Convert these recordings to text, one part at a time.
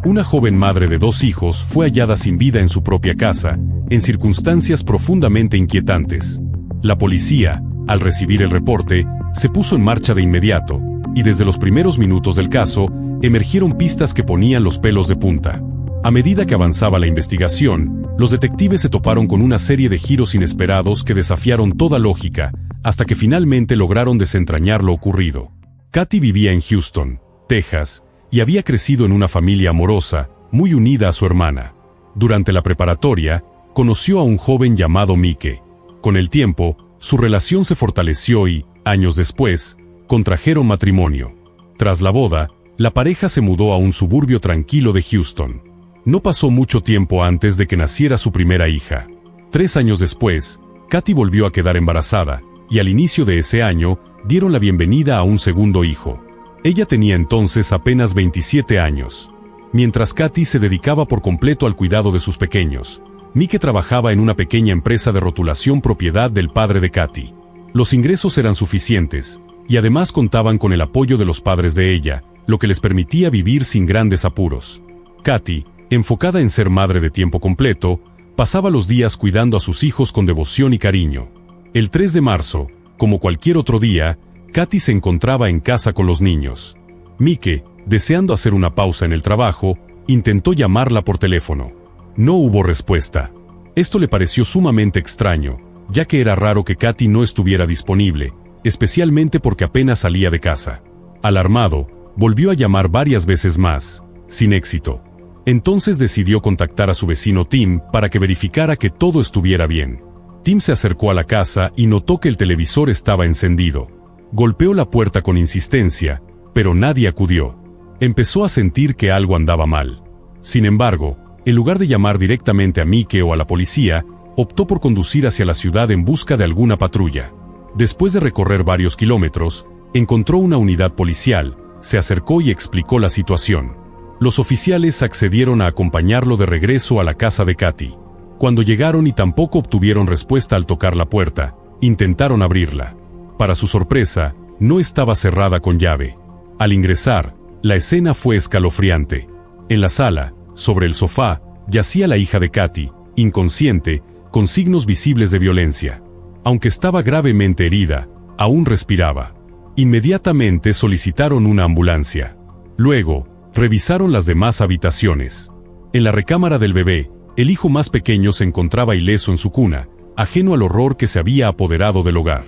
Una joven madre de 2 hijos fue hallada sin vida en su propia casa, en circunstancias profundamente inquietantes. La policía, al recibir el reporte, se puso en marcha de inmediato, y desde los primeros minutos del caso, emergieron pistas que ponían los pelos de punta. A medida que avanzaba la investigación, los detectives se toparon con una serie de giros inesperados que desafiaron toda lógica, hasta que finalmente lograron desentrañar lo ocurrido. Katy vivía en Houston, Texas, y había crecido en una familia amorosa, muy unida a su hermana. Durante la preparatoria, conoció a un joven llamado Mike. Con el tiempo, su relación se fortaleció y, años después, contrajeron matrimonio. Tras la boda, la pareja se mudó a un suburbio tranquilo de Houston. No pasó mucho tiempo antes de que naciera su primera hija. 3 años después, Katy volvió a quedar embarazada, y al inicio de ese año, dieron la bienvenida a un segundo hijo. Ella tenía entonces apenas 27 años. Mientras Katy se dedicaba por completo al cuidado de sus pequeños, Mike trabajaba en una pequeña empresa de rotulación propiedad del padre de Katy. Los ingresos eran suficientes, y además contaban con el apoyo de los padres de ella, lo que les permitía vivir sin grandes apuros. Katy, enfocada en ser madre de tiempo completo, pasaba los días cuidando a sus hijos con devoción y cariño. El 3 de marzo, como cualquier otro día, Katy se encontraba en casa con los niños. Mike, deseando hacer una pausa en el trabajo, intentó llamarla por teléfono. No hubo respuesta. Esto le pareció sumamente extraño, ya que era raro que Katy no estuviera disponible, especialmente porque apenas salía de casa. Alarmado, volvió a llamar varias veces más, sin éxito. Entonces decidió contactar a su vecino Tim para que verificara que todo estuviera bien. Tim se acercó a la casa y notó que el televisor estaba encendido. Golpeó la puerta con insistencia, pero nadie acudió. Empezó a sentir que algo andaba mal. Sin embargo, en lugar de llamar directamente a Mike o a la policía, optó por conducir hacia la ciudad en busca de alguna patrulla. Después de recorrer varios kilómetros, encontró una unidad policial, se acercó y explicó la situación. Los oficiales accedieron a acompañarlo de regreso a la casa de Katy. Cuando llegaron y tampoco obtuvieron respuesta al tocar la puerta, intentaron abrirla. Para su sorpresa, no estaba cerrada con llave. Al ingresar, la escena fue escalofriante. En la sala, sobre el sofá, yacía la hija de Katy, inconsciente, con signos visibles de violencia. Aunque estaba gravemente herida, aún respiraba. Inmediatamente solicitaron una ambulancia. Luego, revisaron las demás habitaciones. En la recámara del bebé, el hijo más pequeño se encontraba ileso en su cuna, ajeno al horror que se había apoderado del hogar.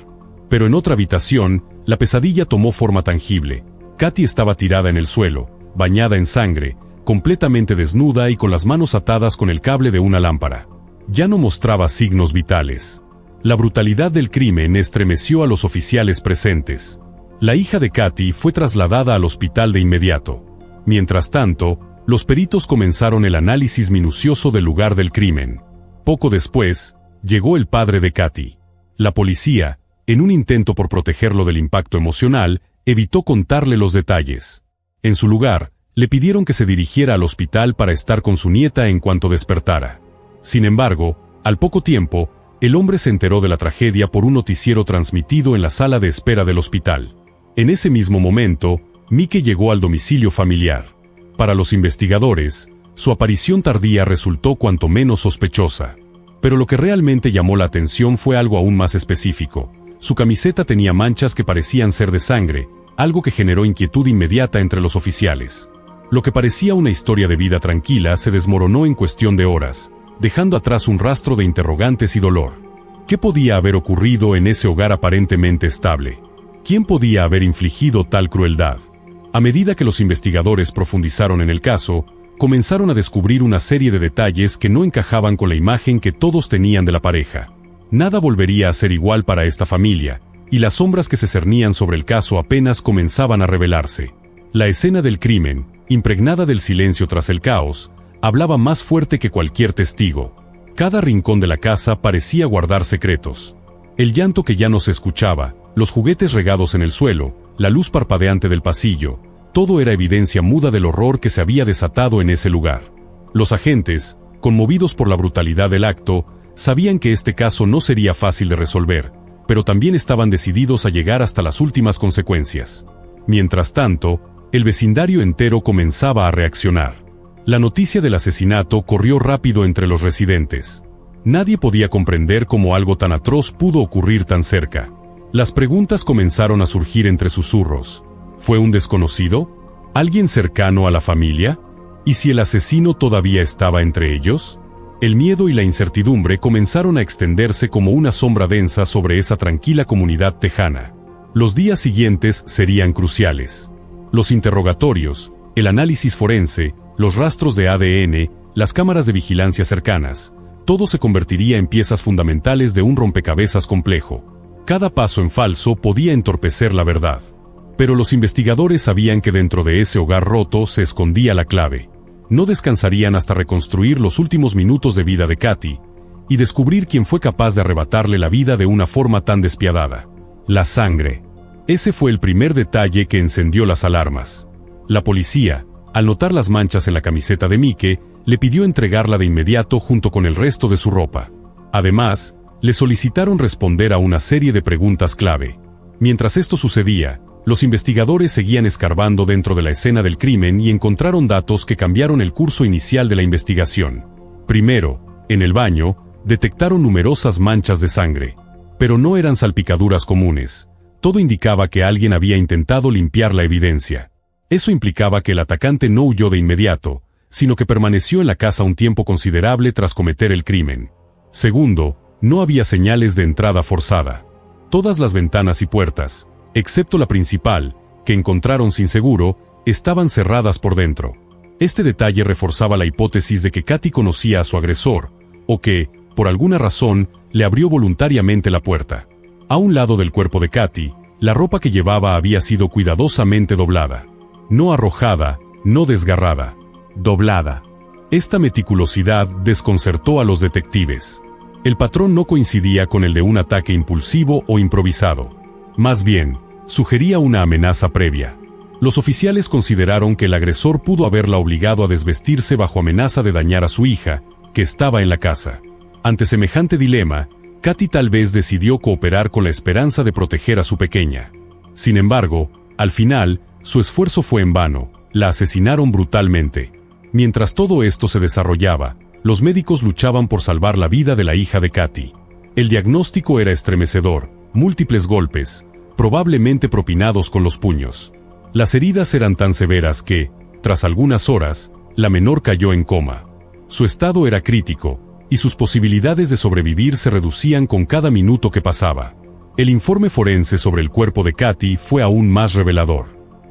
Pero en otra habitación, la pesadilla tomó forma tangible. Katy estaba tirada en el suelo, bañada en sangre, completamente desnuda y con las manos atadas con el cable de una lámpara. Ya no mostraba signos vitales. La brutalidad del crimen estremeció a los oficiales presentes. La hija de Katy fue trasladada al hospital de inmediato. Mientras tanto, los peritos comenzaron el análisis minucioso del lugar del crimen. Poco después, llegó el padre de Katy. La policía, en un intento por protegerlo del impacto emocional, evitó contarle los detalles. En su lugar, le pidieron que se dirigiera al hospital para estar con su nieta en cuanto despertara. Sin embargo, al poco tiempo, el hombre se enteró de la tragedia por un noticiero transmitido en la sala de espera del hospital. En ese mismo momento, Mike llegó al domicilio familiar. Para los investigadores, su aparición tardía resultó cuanto menos sospechosa. Pero lo que realmente llamó la atención fue algo aún más específico. Su camiseta tenía manchas que parecían ser de sangre, algo que generó inquietud inmediata entre los oficiales. Lo que parecía una historia de vida tranquila se desmoronó en cuestión de horas, dejando atrás un rastro de interrogantes y dolor. ¿Qué podía haber ocurrido en ese hogar aparentemente estable? ¿Quién podía haber infligido tal crueldad? A medida que los investigadores profundizaron en el caso, comenzaron a descubrir una serie de detalles que no encajaban con la imagen que todos tenían de la pareja. Nada volvería a ser igual para esta familia, y las sombras que se cernían sobre el caso apenas comenzaban a revelarse. La escena del crimen, impregnada del silencio tras el caos, hablaba más fuerte que cualquier testigo. Cada rincón de la casa parecía guardar secretos. El llanto que ya no se escuchaba, los juguetes regados en el suelo, la luz parpadeante del pasillo, todo era evidencia muda del horror que se había desatado en ese lugar. Los agentes, conmovidos por la brutalidad del acto, sabían que este caso no sería fácil de resolver, pero también estaban decididos a llegar hasta las últimas consecuencias. Mientras tanto, el vecindario entero comenzaba a reaccionar. La noticia del asesinato corrió rápido entre los residentes. Nadie podía comprender cómo algo tan atroz pudo ocurrir tan cerca. Las preguntas comenzaron a surgir entre susurros. ¿Fue un desconocido? ¿Alguien cercano a la familia? ¿Y si el asesino todavía estaba entre ellos? El miedo y la incertidumbre comenzaron a extenderse como una sombra densa sobre esa tranquila comunidad tejana. Los días siguientes serían cruciales. Los interrogatorios, el análisis forense, los rastros de ADN, las cámaras de vigilancia cercanas, todo se convertiría en piezas fundamentales de un rompecabezas complejo. Cada paso en falso podía entorpecer la verdad. Pero los investigadores sabían que dentro de ese hogar roto se escondía la clave. No descansarían hasta reconstruir los últimos minutos de vida de Katy y descubrir quién fue capaz de arrebatarle la vida de una forma tan despiadada. La sangre. Ese fue el primer detalle que encendió las alarmas. La policía, al notar las manchas en la camiseta de Mike, le pidió entregarla de inmediato junto con el resto de su ropa. Además, le solicitaron responder a una serie de preguntas clave. Mientras esto sucedía, los investigadores seguían escarbando dentro de la escena del crimen y encontraron datos que cambiaron el curso inicial de la investigación. Primero, en el baño, detectaron numerosas manchas de sangre. Pero no eran salpicaduras comunes. Todo indicaba que alguien había intentado limpiar la evidencia. Eso implicaba que el atacante no huyó de inmediato, sino que permaneció en la casa un tiempo considerable tras cometer el crimen. Segundo, no había señales de entrada forzada. Todas las ventanas y puertas, excepto la principal, que encontraron sin seguro, estaban cerradas por dentro. Este detalle reforzaba la hipótesis de que Katy conocía a su agresor, o que, por alguna razón, le abrió voluntariamente la puerta. A un lado del cuerpo de Katy, la ropa que llevaba había sido cuidadosamente doblada. No arrojada, no desgarrada. Doblada. Esta meticulosidad desconcertó a los detectives. El patrón no coincidía con el de un ataque impulsivo o improvisado. Más bien, sugería una amenaza previa. Los oficiales consideraron que el agresor pudo haberla obligado a desvestirse bajo amenaza de dañar a su hija, que estaba en la casa. Ante semejante dilema, Katy tal vez decidió cooperar con la esperanza de proteger a su pequeña. Sin embargo, al final, su esfuerzo fue en vano. La asesinaron brutalmente. Mientras todo esto se desarrollaba, los médicos luchaban por salvar la vida de la hija de Katy. El diagnóstico era estremecedor: múltiples golpes, probablemente propinados con los puños. Las heridas eran tan severas que, tras algunas horas, la menor cayó en coma. Su estado era crítico, y sus posibilidades de sobrevivir se reducían con cada minuto que pasaba. El informe forense sobre el cuerpo de Katy fue aún más revelador.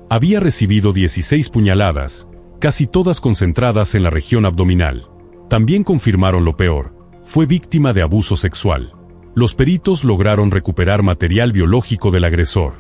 Había recibido 16 puñaladas, casi todas concentradas en la región abdominal. También confirmaron lo peor: fue víctima de abuso sexual. Los peritos lograron recuperar material biológico del agresor.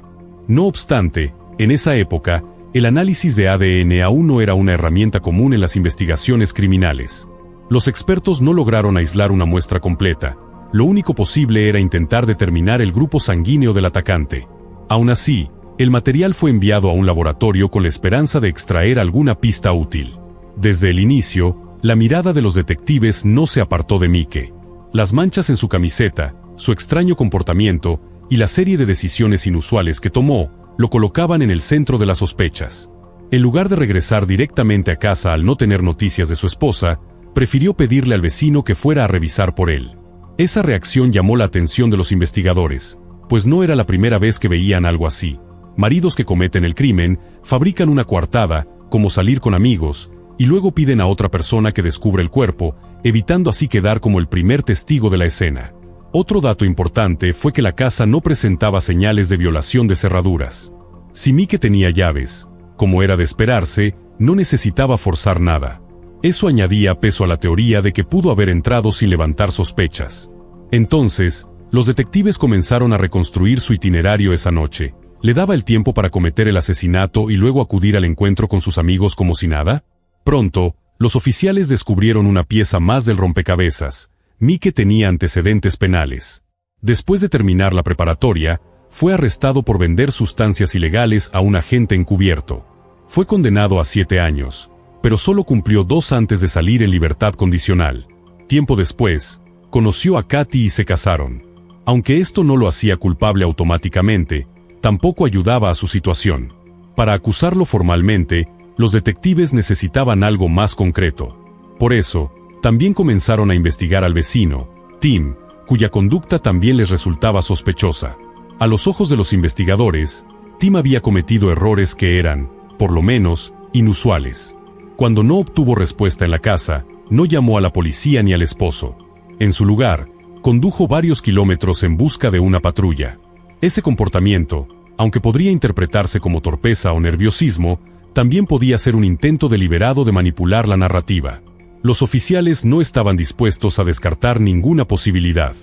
No obstante, en esa época, el análisis de ADN aún no era una herramienta común en las investigaciones criminales. Los expertos no lograron aislar una muestra completa. Lo único posible era intentar determinar el grupo sanguíneo del atacante. Aún así, el material fue enviado a un laboratorio con la esperanza de extraer alguna pista útil. Desde el inicio, la mirada de los detectives no se apartó de Mike. Las manchas en su camiseta, su extraño comportamiento y la serie de decisiones inusuales que tomó, lo colocaban en el centro de las sospechas. En lugar de regresar directamente a casa al no tener noticias de su esposa, prefirió pedirle al vecino que fuera a revisar por él. Esa reacción llamó la atención de los investigadores, pues no era la primera vez que veían algo así. Maridos que cometen el crimen, fabrican una coartada, como salir con amigos, y luego piden a otra persona que descubra el cuerpo, evitando así quedar como el primer testigo de la escena. Otro dato importante fue que la casa no presentaba señales de violación de cerraduras. Si Mike tenía llaves, como era de esperarse, no necesitaba forzar nada. Eso añadía peso a la teoría de que pudo haber entrado sin levantar sospechas. Entonces, los detectives comenzaron a reconstruir su itinerario esa noche. ¿Le daba el tiempo para cometer el asesinato y luego acudir al encuentro con sus amigos como si nada? Pronto, los oficiales descubrieron una pieza más del rompecabezas. Mike tenía antecedentes penales. Después de terminar la preparatoria, fue arrestado por vender sustancias ilegales a un agente encubierto. Fue condenado a 7 años, pero solo cumplió 2 antes de salir en libertad condicional. Tiempo después, conoció a Katy y se casaron. Aunque esto no lo hacía culpable automáticamente, tampoco ayudaba a su situación. Para acusarlo formalmente, Los detectives necesitaban algo más concreto. Por eso, también comenzaron a investigar al vecino, Tim, cuya conducta también les resultaba sospechosa. A los ojos de los investigadores, Tim había cometido errores que eran, por lo menos, inusuales. Cuando no obtuvo respuesta en la casa, no llamó a la policía ni al esposo. En su lugar, condujo varios kilómetros en busca de una patrulla. Ese comportamiento, aunque podría interpretarse como torpeza o nerviosismo, también podía ser un intento deliberado de manipular la narrativa. Los oficiales no estaban dispuestos a descartar ninguna posibilidad.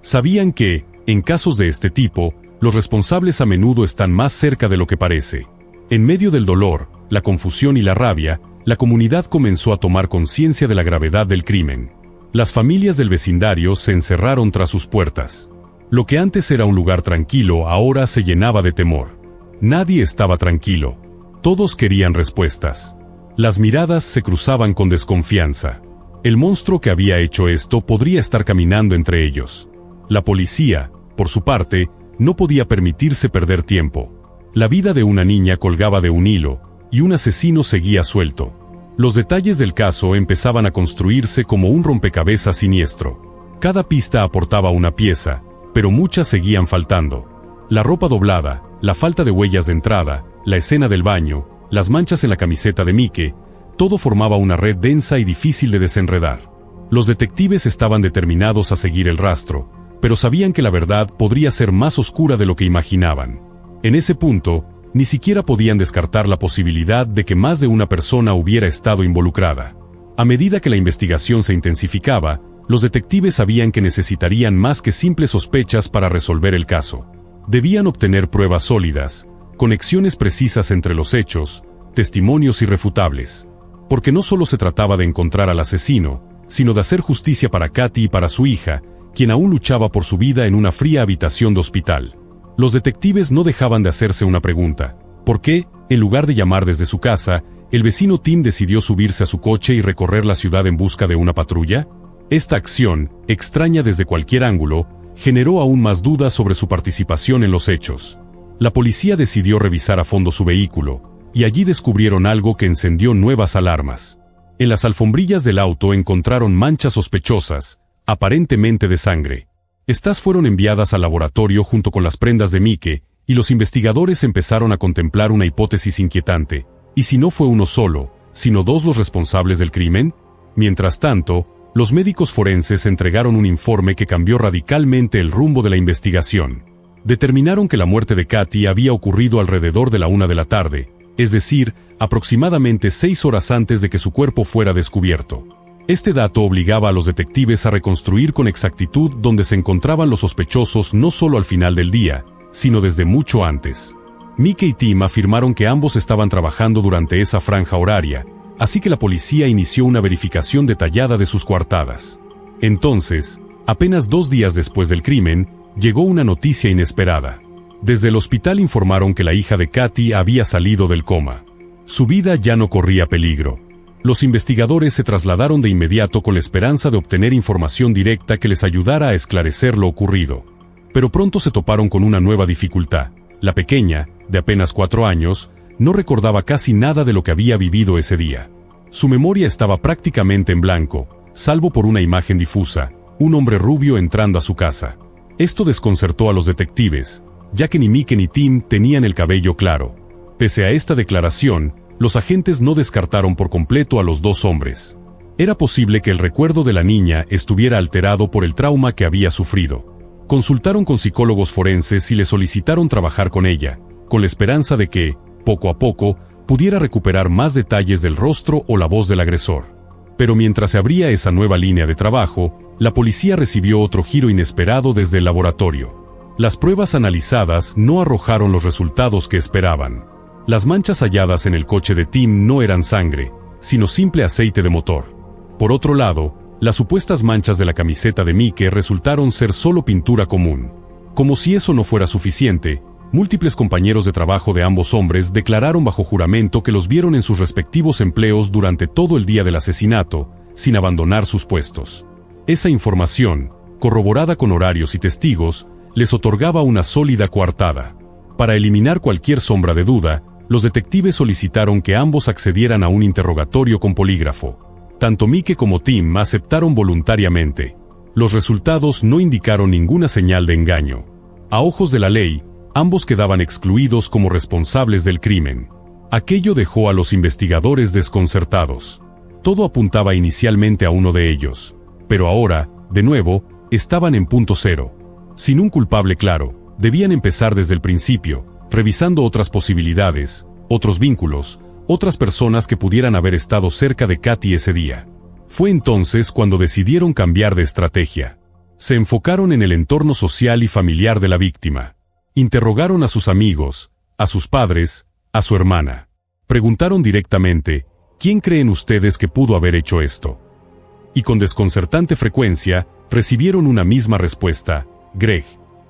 Sabían que, en casos de este tipo, los responsables a menudo están más cerca de lo que parece. En medio del dolor, la confusión y la rabia, la comunidad comenzó a tomar conciencia de la gravedad del crimen. Las familias del vecindario se encerraron tras sus puertas. Lo que antes era un lugar tranquilo ahora se llenaba de temor. Nadie estaba tranquilo. Todos querían respuestas. Las miradas se cruzaban con desconfianza. El monstruo que había hecho esto podría estar caminando entre ellos. La policía, por su parte, no podía permitirse perder tiempo. La vida de una niña colgaba de un hilo, y un asesino seguía suelto. Los detalles del caso empezaban a construirse como un rompecabezas siniestro. Cada pista aportaba una pieza, pero muchas seguían faltando. La ropa doblada, la falta de huellas de entrada, la escena del baño, las manchas en la camiseta de Mike, todo formaba una red densa y difícil de desenredar. Los detectives estaban determinados a seguir el rastro, pero sabían que la verdad podría ser más oscura de lo que imaginaban. En ese punto, ni siquiera podían descartar la posibilidad de que más de una persona hubiera estado involucrada. A medida que la investigación se intensificaba, los detectives sabían que necesitarían más que simples sospechas para resolver el caso. Debían obtener pruebas sólidas, conexiones precisas entre los hechos, testimonios irrefutables. Porque no solo se trataba de encontrar al asesino, sino de hacer justicia para Katy y para su hija, quien aún luchaba por su vida en una fría habitación de hospital. Los detectives no dejaban de hacerse una pregunta. ¿Por qué, en lugar de llamar desde su casa, el vecino Tim decidió subirse a su coche y recorrer la ciudad en busca de una patrulla? Esta acción, extraña desde cualquier ángulo, generó aún más dudas sobre su participación en los hechos. La policía decidió revisar a fondo su vehículo, y allí descubrieron algo que encendió nuevas alarmas. En las alfombrillas del auto encontraron manchas sospechosas, aparentemente de sangre. Estas fueron enviadas al laboratorio junto con las prendas de Mike, y los investigadores empezaron a contemplar una hipótesis inquietante. ¿Y si no fue uno solo, sino dos los responsables del crimen? Mientras tanto, los médicos forenses entregaron un informe que cambió radicalmente el rumbo de la investigación. Determinaron que la muerte de Katy había ocurrido alrededor de la 1 de la tarde, es decir, aproximadamente 6 horas antes de que su cuerpo fuera descubierto. Este dato obligaba a los detectives a reconstruir con exactitud dónde se encontraban los sospechosos no solo al final del día, sino desde mucho antes. Mike y Tim afirmaron que ambos estaban trabajando durante esa franja horaria, así que la policía inició una verificación detallada de sus coartadas. Entonces, apenas 2 días después del crimen, llegó una noticia inesperada. Desde el hospital informaron que la hija de Katy había salido del coma. Su vida ya no corría peligro. Los investigadores se trasladaron de inmediato con la esperanza de obtener información directa que les ayudara a esclarecer lo ocurrido. Pero pronto se toparon con una nueva dificultad. La pequeña, de apenas 4 años, no recordaba casi nada de lo que había vivido ese día. Su memoria estaba prácticamente en blanco, salvo por una imagen difusa, un hombre rubio entrando a su casa. Esto desconcertó a los detectives, ya que ni Mike ni Tim tenían el cabello claro. Pese a esta declaración, los agentes no descartaron por completo a los dos hombres. Era posible que el recuerdo de la niña estuviera alterado por el trauma que había sufrido. Consultaron con psicólogos forenses y le solicitaron trabajar con ella, con la esperanza de que, poco a poco, pudiera recuperar más detalles del rostro o la voz del agresor. Pero mientras se abría esa nueva línea de trabajo, la policía recibió otro giro inesperado desde el laboratorio. Las pruebas analizadas no arrojaron los resultados que esperaban. Las manchas halladas en el coche de Tim no eran sangre, sino simple aceite de motor. Por otro lado, las supuestas manchas de la camiseta de Mike resultaron ser solo pintura común. Como si eso no fuera suficiente, múltiples compañeros de trabajo de ambos hombres declararon bajo juramento que los vieron en sus respectivos empleos durante todo el día del asesinato, sin abandonar sus puestos. Esa información, corroborada con horarios y testigos, les otorgaba una sólida coartada. Para eliminar cualquier sombra de duda, Los detectives solicitaron que ambos accedieran a un interrogatorio con polígrafo. Tanto Mike como Tim aceptaron voluntariamente. Los resultados no indicaron ninguna señal de engaño. A ojos de la ley, ambos quedaban excluidos como responsables del crimen. Aquello dejó a los investigadores desconcertados. Todo apuntaba inicialmente a uno de ellos, pero ahora, de nuevo, estaban en punto cero. Sin un culpable claro, debían empezar desde el principio, revisando otras posibilidades, otros vínculos, otras personas que pudieran haber estado cerca de Katy ese día. Fue entonces cuando decidieron cambiar de estrategia. Se enfocaron en el entorno social y familiar de la víctima. Interrogaron a sus amigos, a sus padres, a su hermana. Preguntaron directamente, ¿quién creen ustedes que pudo haber hecho esto? Y con desconcertante frecuencia, recibieron una misma respuesta: Greg.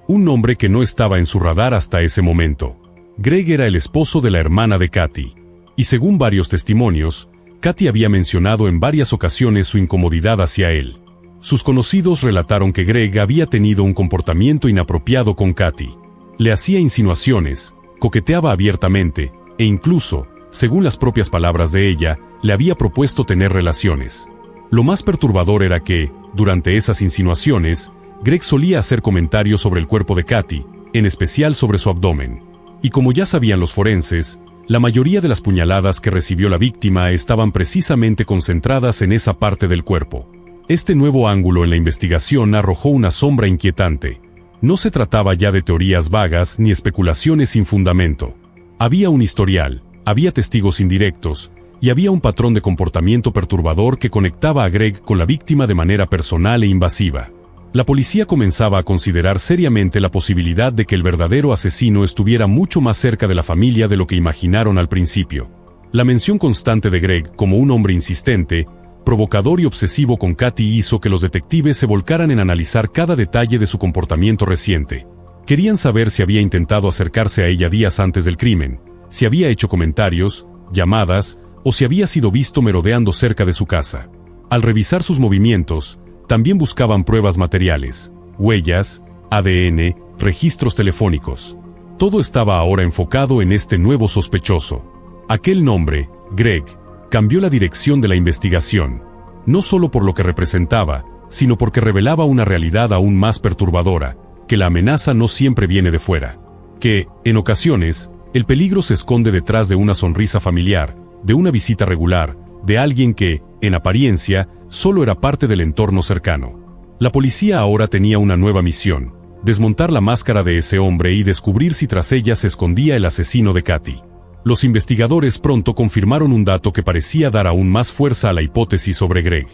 Un nombre que no estaba en su radar hasta ese momento. Greg era el esposo de la hermana de Katy. Y según varios testimonios, Katy había mencionado en varias ocasiones su incomodidad hacia él. Sus conocidos relataron que Greg había tenido un comportamiento inapropiado con Katy. Le hacía insinuaciones, coqueteaba abiertamente, e incluso, según las propias palabras de ella, le había propuesto tener relaciones. Lo más perturbador era que, durante esas insinuaciones, Greg solía hacer comentarios sobre el cuerpo de Katy, en especial sobre su abdomen. Y como ya sabían los forenses, la mayoría de las puñaladas que recibió la víctima estaban precisamente concentradas en esa parte del cuerpo. Este nuevo ángulo en la investigación arrojó una sombra inquietante. No se trataba ya de teorías vagas ni especulaciones sin fundamento. Había un historial, había testigos indirectos, y había un patrón de comportamiento perturbador que conectaba a Greg con la víctima de manera personal e invasiva. La policía comenzaba a considerar seriamente la posibilidad de que el verdadero asesino estuviera mucho más cerca de la familia de lo que imaginaron al principio. La mención constante de Greg como un hombre insistente, provocador y obsesivo con Katy hizo que los detectives se volcaran en analizar cada detalle de su comportamiento reciente. Querían saber si había intentado acercarse a ella días antes del crimen, si había hecho comentarios, llamadas, o si había sido visto merodeando cerca de su casa. Al revisar sus movimientos, también buscaban pruebas materiales, huellas, ADN, registros telefónicos. Todo estaba ahora enfocado en este nuevo sospechoso. Aquel nombre, Greg, cambió la dirección de la investigación, no solo por lo que representaba, sino porque revelaba una realidad aún más perturbadora, que la amenaza no siempre viene de fuera. Que, en ocasiones, el peligro se esconde detrás de una sonrisa familiar, de una visita regular, de alguien que, en apariencia, solo era parte del entorno cercano. La policía ahora tenía una nueva misión: desmontar la máscara de ese hombre y descubrir si tras ella se escondía el asesino de Katy. Los investigadores pronto confirmaron un dato que parecía dar aún más fuerza a la hipótesis sobre Greg.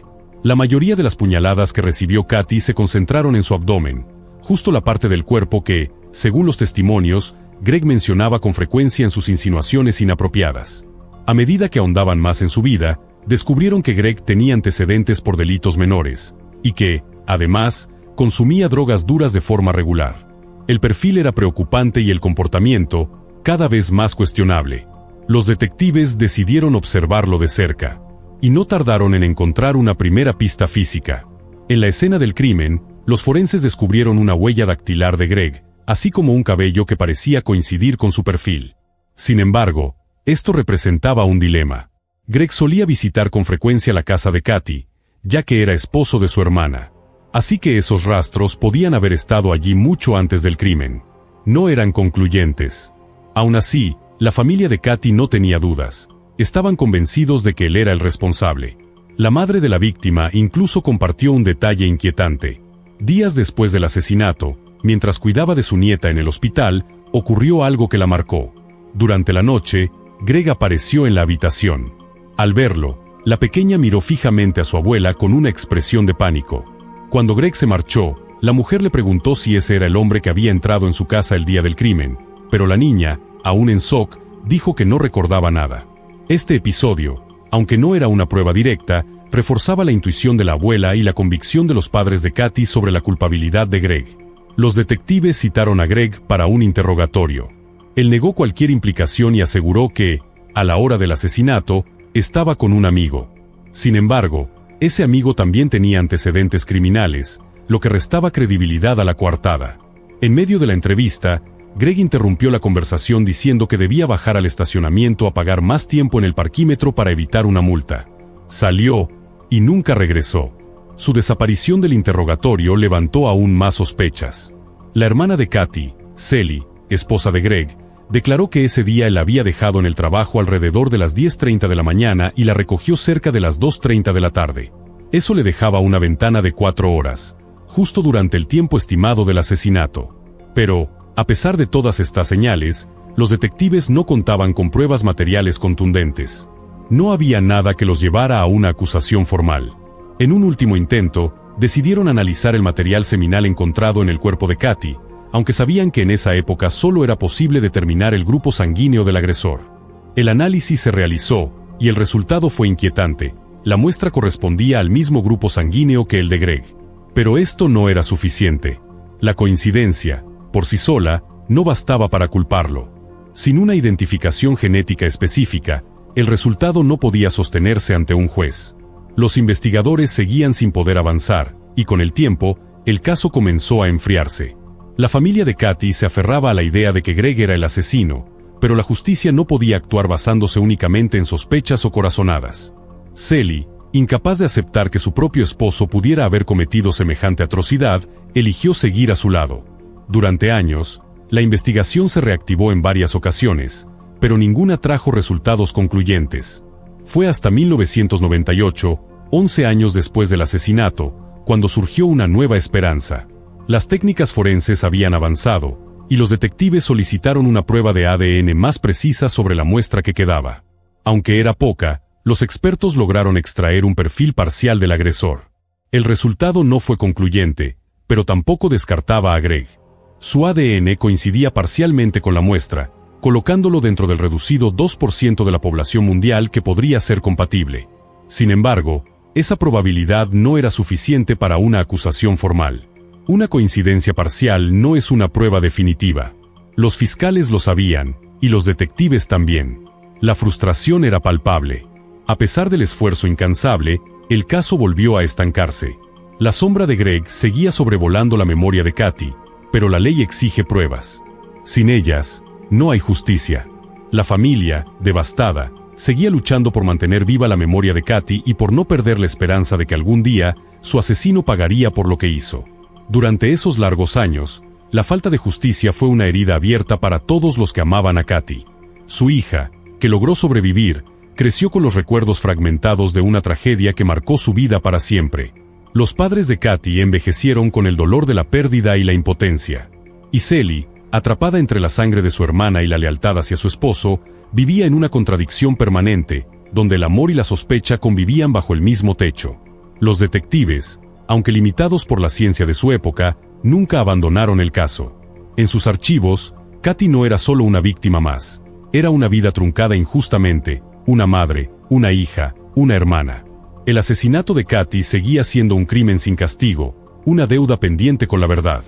La mayoría de las puñaladas que recibió Katy se concentraron en su abdomen, justo la parte del cuerpo que, según los testimonios, Greg mencionaba con frecuencia en sus insinuaciones inapropiadas. A medida que ahondaban más en su vida, descubrieron que Greg tenía antecedentes por delitos menores, y que, además, consumía drogas duras de forma regular. El perfil era preocupante y el comportamiento, cada vez más cuestionable. Los detectives decidieron observarlo de cerca, y no tardaron en encontrar una primera pista física. En la escena del crimen, los forenses descubrieron una huella dactilar de Greg, así como un cabello que parecía coincidir con su perfil. Sin embargo, esto representaba un dilema. Greg solía visitar con frecuencia la casa de Katy, ya que era esposo de su hermana. Así que esos rastros podían haber estado allí mucho antes del crimen. No eran concluyentes. Aún así, la familia de Katy no tenía dudas. Estaban convencidos de que él era el responsable. La madre de la víctima incluso compartió un detalle inquietante. Días después del asesinato, mientras cuidaba de su nieta en el hospital, ocurrió algo que la marcó. Durante la noche, Greg apareció en la habitación. Al verlo, la pequeña miró fijamente a su abuela con una expresión de pánico. Cuando Greg se marchó, la mujer le preguntó si ese era el hombre que había entrado en su casa el día del crimen, pero la niña, aún en shock, dijo que no recordaba nada. Este episodio, aunque no era una prueba directa, reforzaba la intuición de la abuela y la convicción de los padres de Katy sobre la culpabilidad de Greg. Los detectives citaron a Greg para un interrogatorio. Él negó cualquier implicación y aseguró que, a la hora del asesinato, estaba con un amigo. Sin embargo, ese amigo también tenía antecedentes criminales, lo que restaba credibilidad a la coartada. En medio de la entrevista, Greg interrumpió la conversación diciendo que debía bajar al estacionamiento a pagar más tiempo en el parquímetro para evitar una multa. Salió y nunca regresó. Su desaparición del interrogatorio levantó aún más sospechas. La hermana de Katy, Sally, esposa de Greg, declaró que ese día él la había dejado en el trabajo alrededor de las 10:30 de la mañana y la recogió cerca de las 2:30 de la tarde. Eso le dejaba una ventana de 4 horas, justo durante el tiempo estimado del asesinato. Pero, a pesar de todas estas señales, los detectives no contaban con pruebas materiales contundentes. No había nada que los llevara a una acusación formal. En un último intento, decidieron analizar el material seminal encontrado en el cuerpo de Katy, aunque sabían que en esa época solo era posible determinar el grupo sanguíneo del agresor. El análisis se realizó, y el resultado fue inquietante. La muestra correspondía al mismo grupo sanguíneo que el de Greg. Pero esto no era suficiente. La coincidencia, por sí sola, no bastaba para culparlo. Sin una identificación genética específica, el resultado no podía sostenerse ante un juez. Los investigadores seguían sin poder avanzar, y con el tiempo, el caso comenzó a enfriarse. La familia de Katy se aferraba a la idea de que Greg era el asesino, pero la justicia no podía actuar basándose únicamente en sospechas o corazonadas. Sally, incapaz de aceptar que su propio esposo pudiera haber cometido semejante atrocidad, eligió seguir a su lado. Durante años, la investigación se reactivó en varias ocasiones, pero ninguna trajo resultados concluyentes. Fue hasta 1998, 11 años después del asesinato, cuando surgió una nueva esperanza. Las técnicas forenses habían avanzado, y los detectives solicitaron una prueba de ADN más precisa sobre la muestra que quedaba. Aunque era poca, los expertos lograron extraer un perfil parcial del agresor. El resultado no fue concluyente, pero tampoco descartaba a Greg. Su ADN coincidía parcialmente con la muestra, colocándolo dentro del reducido 2% de la población mundial que podría ser compatible. Sin embargo, esa probabilidad no era suficiente para una acusación formal. Una coincidencia parcial no es una prueba definitiva. Los fiscales lo sabían, y los detectives también. La frustración era palpable. A pesar del esfuerzo incansable, el caso volvió a estancarse. La sombra de Greg seguía sobrevolando la memoria de Katy, pero la ley exige pruebas. Sin ellas, no hay justicia. La familia, devastada, seguía luchando por mantener viva la memoria de Katy y por no perder la esperanza de que algún día, su asesino pagaría por lo que hizo. Durante esos largos años, la falta de justicia fue una herida abierta para todos los que amaban a Katy. Su hija, que logró sobrevivir, creció con los recuerdos fragmentados de una tragedia que marcó su vida para siempre. Los padres de Katy envejecieron con el dolor de la pérdida y la impotencia. Y Sally, atrapada entre la sangre de su hermana y la lealtad hacia su esposo, vivía en una contradicción permanente, donde el amor y la sospecha convivían bajo el mismo techo. Los detectives, aunque limitados por la ciencia de su época, nunca abandonaron el caso. En sus archivos, Katy no era solo una víctima más. Era una vida truncada injustamente, una madre, una hija, una hermana. El asesinato de Katy seguía siendo un crimen sin castigo, una deuda pendiente con la verdad.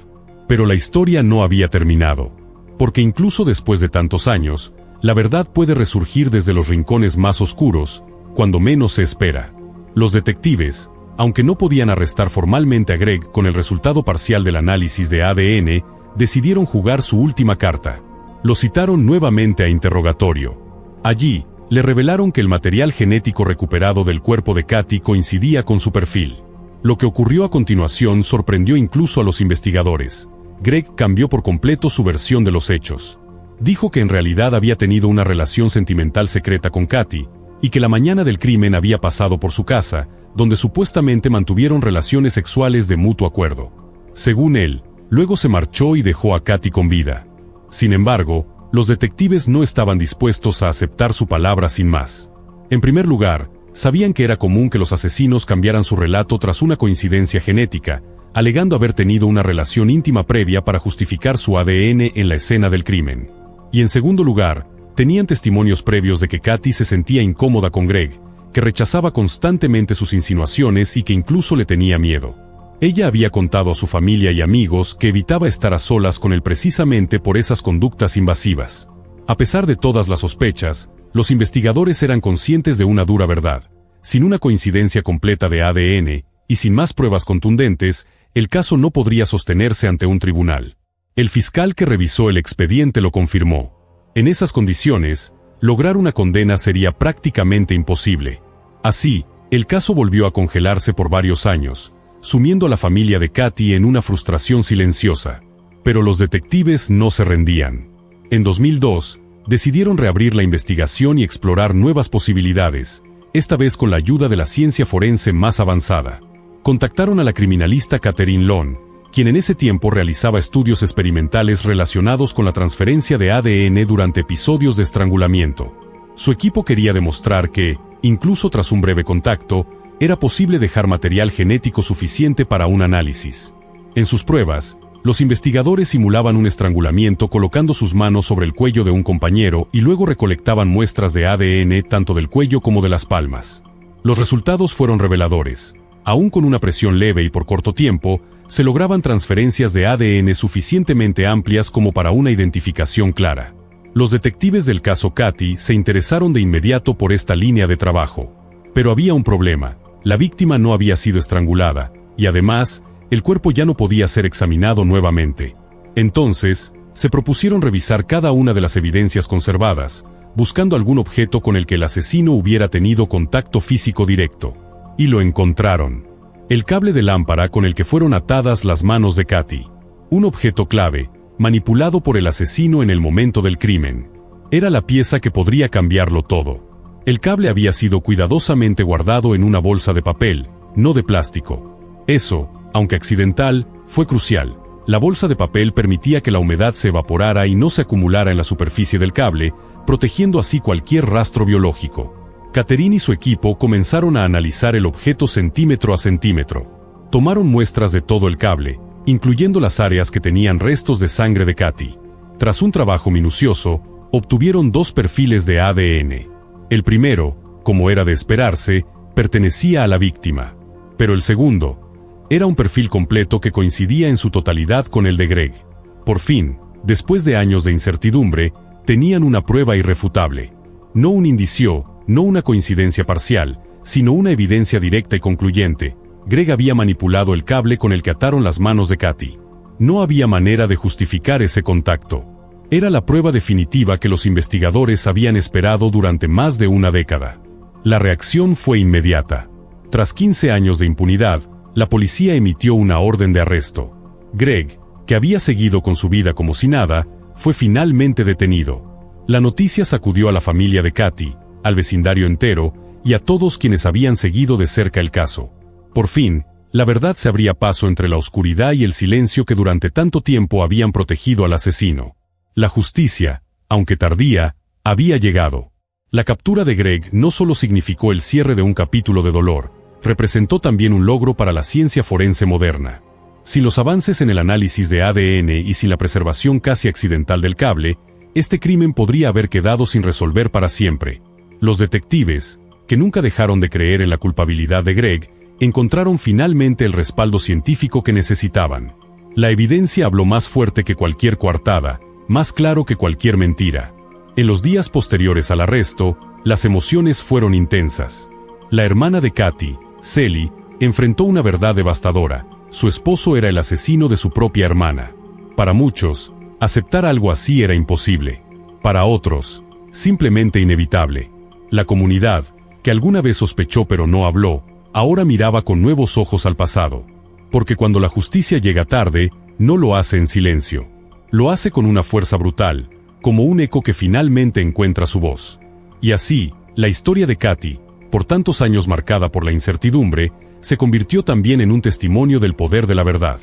Pero la historia no había terminado. Porque incluso después de tantos años, la verdad puede resurgir desde los rincones más oscuros, cuando menos se espera. Los detectives, aunque no podían arrestar formalmente a Greg con el resultado parcial del análisis de ADN, decidieron jugar su última carta. Lo citaron nuevamente a interrogatorio. Allí, le revelaron que el material genético recuperado del cuerpo de Katy coincidía con su perfil. Lo que ocurrió a continuación sorprendió incluso a los investigadores. Greg cambió por completo su versión de los hechos. Dijo que en realidad había tenido una relación sentimental secreta con Katy, y que la mañana del crimen había pasado por su casa, donde supuestamente mantuvieron relaciones sexuales de mutuo acuerdo. Según él, luego se marchó y dejó a Katy con vida. Sin embargo, los detectives no estaban dispuestos a aceptar su palabra sin más. En primer lugar, sabían que era común que los asesinos cambiaran su relato tras una coincidencia genética, alegando haber tenido una relación íntima previa para justificar su ADN en la escena del crimen. Y en segundo lugar, tenían testimonios previos de que Katy se sentía incómoda con Greg, que rechazaba constantemente sus insinuaciones y que incluso le tenía miedo. Ella había contado a su familia y amigos que evitaba estar a solas con él precisamente por esas conductas invasivas. A pesar de todas las sospechas, los investigadores eran conscientes de una dura verdad. Sin una coincidencia completa de ADN, y sin más pruebas contundentes, el caso no podría sostenerse ante un tribunal. El fiscal que revisó el expediente lo confirmó. En esas condiciones, lograr una condena sería prácticamente imposible. Así, el caso volvió a congelarse por varios años, sumiendo a la familia de Katy en una frustración silenciosa. Pero los detectives no se rendían. En 2002, decidieron reabrir la investigación y explorar nuevas posibilidades, esta vez con la ayuda de la ciencia forense más avanzada. Contactaron a la criminalista Catherine Long, quien en ese tiempo realizaba estudios experimentales relacionados con la transferencia de ADN durante episodios de estrangulamiento. Su equipo quería demostrar que, incluso tras un breve contacto, era posible dejar material genético suficiente para un análisis. En sus pruebas, los investigadores simulaban un estrangulamiento colocando sus manos sobre el cuello de un compañero y luego recolectaban muestras de ADN tanto del cuello como de las palmas. Los resultados fueron reveladores. Aún con una presión leve y por corto tiempo, se lograban transferencias de ADN suficientemente amplias como para una identificación clara. Los detectives del caso Katy se interesaron de inmediato por esta línea de trabajo. Pero había un problema: la víctima no había sido estrangulada, y además, el cuerpo ya no podía ser examinado nuevamente. Entonces, se propusieron revisar cada una de las evidencias conservadas, buscando algún objeto con el que el asesino hubiera tenido contacto físico directo. Y lo encontraron. El cable de lámpara con el que fueron atadas las manos de Katy. Un objeto clave, manipulado por el asesino en el momento del crimen. Era la pieza que podría cambiarlo todo. El cable había sido cuidadosamente guardado en una bolsa de papel, no de plástico. Eso, aunque accidental, fue crucial. La bolsa de papel permitía que la humedad se evaporara y no se acumulara en la superficie del cable, protegiendo así cualquier rastro biológico. Catherine y su equipo comenzaron a analizar el objeto centímetro a centímetro. Tomaron muestras de todo el cable, incluyendo las áreas que tenían restos de sangre de Katy. Tras un trabajo minucioso, obtuvieron 2 perfiles de ADN. El primero, como era de esperarse, pertenecía a la víctima. Pero el segundo era un perfil completo que coincidía en su totalidad con el de Greg. Por fin, después de años de incertidumbre, tenían una prueba irrefutable. No un indicio, no una coincidencia parcial, sino una evidencia directa y concluyente. Greg había manipulado el cable con el que ataron las manos de Katy. No había manera de justificar ese contacto. Era la prueba definitiva que los investigadores habían esperado durante más de una década. La reacción fue inmediata. Tras 15 años de impunidad, la policía emitió una orden de arresto. Greg, que había seguido con su vida como si nada, fue finalmente detenido. La noticia sacudió a la familia de Katy, al vecindario entero, y a todos quienes habían seguido de cerca el caso. Por fin, la verdad se abría paso entre la oscuridad y el silencio que durante tanto tiempo habían protegido al asesino. La justicia, aunque tardía, había llegado. La captura de Greg no solo significó el cierre de un capítulo de dolor, representó también un logro para la ciencia forense moderna. Sin los avances en el análisis de ADN y sin la preservación casi accidental del cable, este crimen podría haber quedado sin resolver para siempre. Los detectives, que nunca dejaron de creer en la culpabilidad de Greg, encontraron finalmente el respaldo científico que necesitaban. La evidencia habló más fuerte que cualquier coartada, más claro que cualquier mentira. En los días posteriores al arresto, las emociones fueron intensas. La hermana de Katy, Sally, enfrentó una verdad devastadora: su esposo era el asesino de su propia hermana. Para muchos, aceptar algo así era imposible. Para otros, simplemente inevitable. La comunidad, que alguna vez sospechó pero no habló, ahora miraba con nuevos ojos al pasado. Porque cuando la justicia llega tarde, no lo hace en silencio. Lo hace con una fuerza brutal, como un eco que finalmente encuentra su voz. Y así, la historia de Katy, por tantos años marcada por la incertidumbre, se convirtió también en un testimonio del poder de la verdad.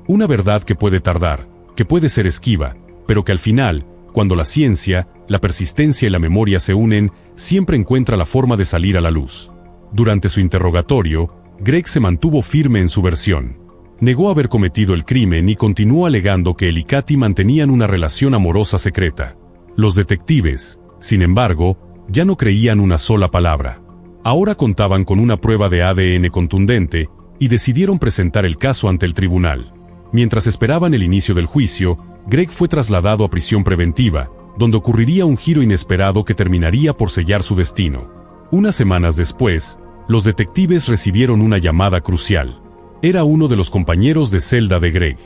Una verdad que puede tardar, que puede ser esquiva, pero que al final, cuando la ciencia, la persistencia y la memoria se unen, siempre encuentra la forma de salir a la luz. Durante su interrogatorio, Greg se mantuvo firme en su versión. Negó haber cometido el crimen y continuó alegando que él y Katy mantenían una relación amorosa secreta. Los detectives, sin embargo, ya no creían una sola palabra. Ahora contaban con una prueba de ADN contundente y decidieron presentar el caso ante el tribunal. Mientras esperaban el inicio del juicio, Greg fue trasladado a prisión preventiva, donde ocurriría un giro inesperado que terminaría por sellar su destino. Unas semanas después, los detectives recibieron una llamada crucial. Era uno de los compañeros de celda de Greg.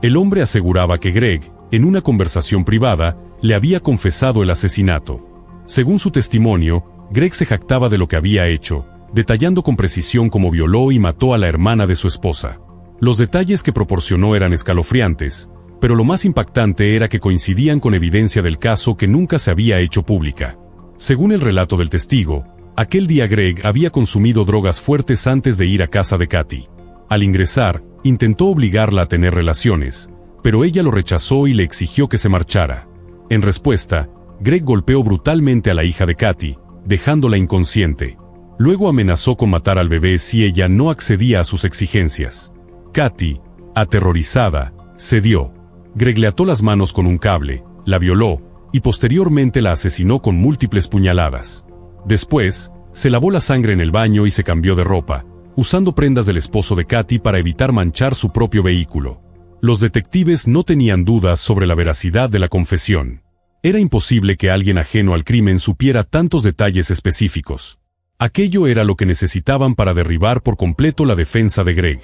El hombre aseguraba que Greg, en una conversación privada, le había confesado el asesinato. Según su testimonio, Greg se jactaba de lo que había hecho, detallando con precisión cómo violó y mató a la hermana de su esposa. Los detalles que proporcionó eran escalofriantes, pero lo más impactante era que coincidían con evidencia del caso que nunca se había hecho pública. Según el relato del testigo, aquel día Greg había consumido drogas fuertes antes de ir a casa de Katy. Al ingresar, intentó obligarla a tener relaciones, pero ella lo rechazó y le exigió que se marchara. En respuesta, Greg golpeó brutalmente a la hija de Katy, dejándola inconsciente. Luego amenazó con matar al bebé si ella no accedía a sus exigencias. Katy, aterrorizada, cedió. Greg le ató las manos con un cable, la violó, y posteriormente la asesinó con múltiples puñaladas. Después, se lavó la sangre en el baño y se cambió de ropa, usando prendas del esposo de Katy para evitar manchar su propio vehículo. Los detectives no tenían dudas sobre la veracidad de la confesión. Era imposible que alguien ajeno al crimen supiera tantos detalles específicos. Aquello era lo que necesitaban para derribar por completo la defensa de Greg.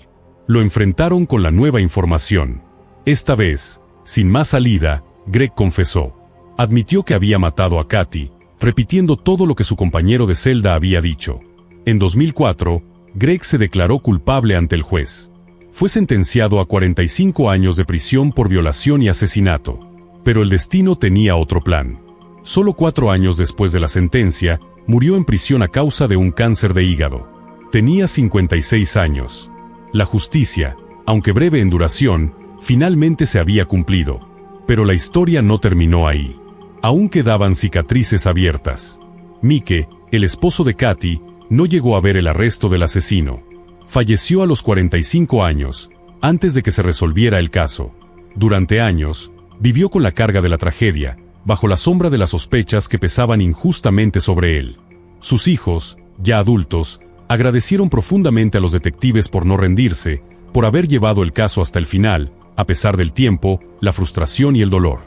Lo enfrentaron con la nueva información. Esta vez, sin más salida, Greg confesó. Admitió que había matado a Katy, repitiendo todo lo que su compañero de celda había dicho. En 2004, Greg se declaró culpable ante el juez. Fue sentenciado a 45 años de prisión por violación y asesinato. Pero el destino tenía otro plan. Solo 4 años después de la sentencia, murió en prisión a causa de un cáncer de hígado. Tenía 56 años. La justicia, aunque breve en duración, finalmente se había cumplido. Pero la historia no terminó ahí. Aún quedaban cicatrices abiertas. Mike, el esposo de Katy, no llegó a ver el arresto del asesino. Falleció a los 45 años, antes de que se resolviera el caso. Durante años, vivió con la carga de la tragedia, bajo la sombra de las sospechas que pesaban injustamente sobre él. Sus hijos, ya adultos, agradecieron profundamente a los detectives por no rendirse, por haber llevado el caso hasta el final, a pesar del tiempo, la frustración y el dolor.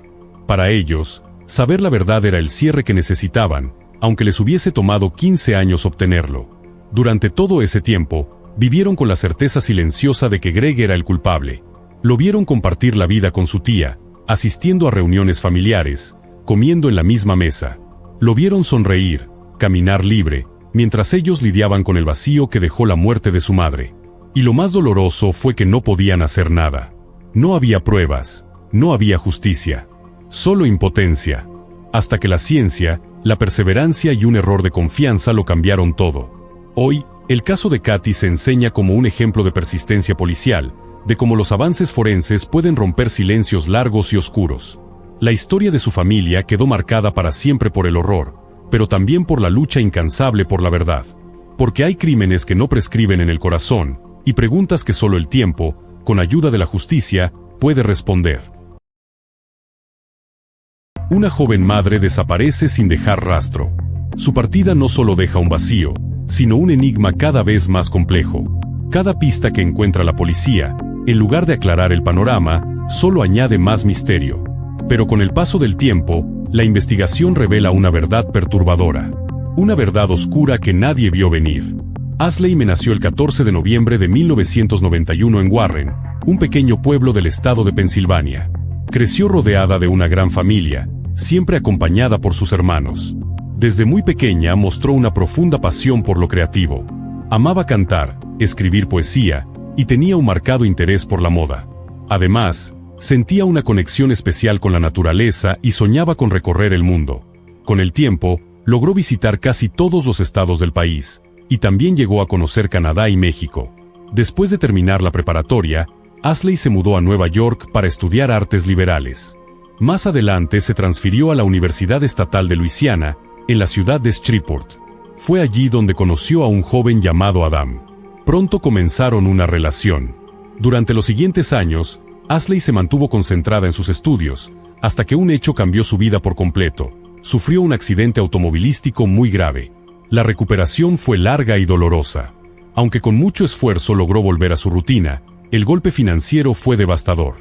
Para ellos, saber la verdad era el cierre que necesitaban, aunque les hubiese tomado 15 años obtenerlo. Durante todo ese tiempo, vivieron con la certeza silenciosa de que Greg era el culpable. Lo vieron compartir la vida con su tía, asistiendo a reuniones familiares, comiendo en la misma mesa. Lo vieron sonreír, caminar libre, mientras ellos lidiaban con el vacío que dejó la muerte de su madre. Y lo más doloroso fue que no podían hacer nada. No había pruebas, no había justicia, solo impotencia. Hasta que la ciencia, la perseverancia y un error de confianza lo cambiaron todo. Hoy, el caso de Katy se enseña como un ejemplo de persistencia policial, de cómo los avances forenses pueden romper silencios largos y oscuros. La historia de su familia quedó marcada para siempre por el horror, pero también por la lucha incansable por la verdad. Porque hay crímenes que no prescriben en el corazón, y preguntas que solo el tiempo, con ayuda de la justicia, puede responder. Una joven madre desaparece sin dejar rastro. Su partida no solo deja un vacío, sino un enigma cada vez más complejo. Cada pista que encuentra la policía, en lugar de aclarar el panorama, solo añade más misterio. Pero con el paso del tiempo, la investigación revela una verdad perturbadora. Una verdad oscura que nadie vio venir. Ashley nació el 14 de noviembre de 1991 en Warren, un pequeño pueblo del estado de Pensilvania. Creció rodeada de una gran familia, siempre acompañada por sus hermanos. Desde muy pequeña mostró una profunda pasión por lo creativo. Amaba cantar, escribir poesía, y tenía un marcado interés por la moda. Además, sentía una conexión especial con la naturaleza y soñaba con recorrer el mundo. Con el tiempo, logró visitar casi todos los estados del país, y también llegó a conocer Canadá y México. Después de terminar la preparatoria, Ashley se mudó a Nueva York para estudiar artes liberales. Más adelante se transfirió a la Universidad Estatal de Luisiana, en la ciudad de Shreveport. Fue allí donde conoció a un joven llamado Adam. Pronto comenzaron una relación. Durante los siguientes años, Ashley se mantuvo concentrada en sus estudios, hasta que un hecho cambió su vida por completo. Sufrió un accidente automovilístico muy grave. La recuperación fue larga y dolorosa. Aunque con mucho esfuerzo logró volver a su rutina, el golpe financiero fue devastador.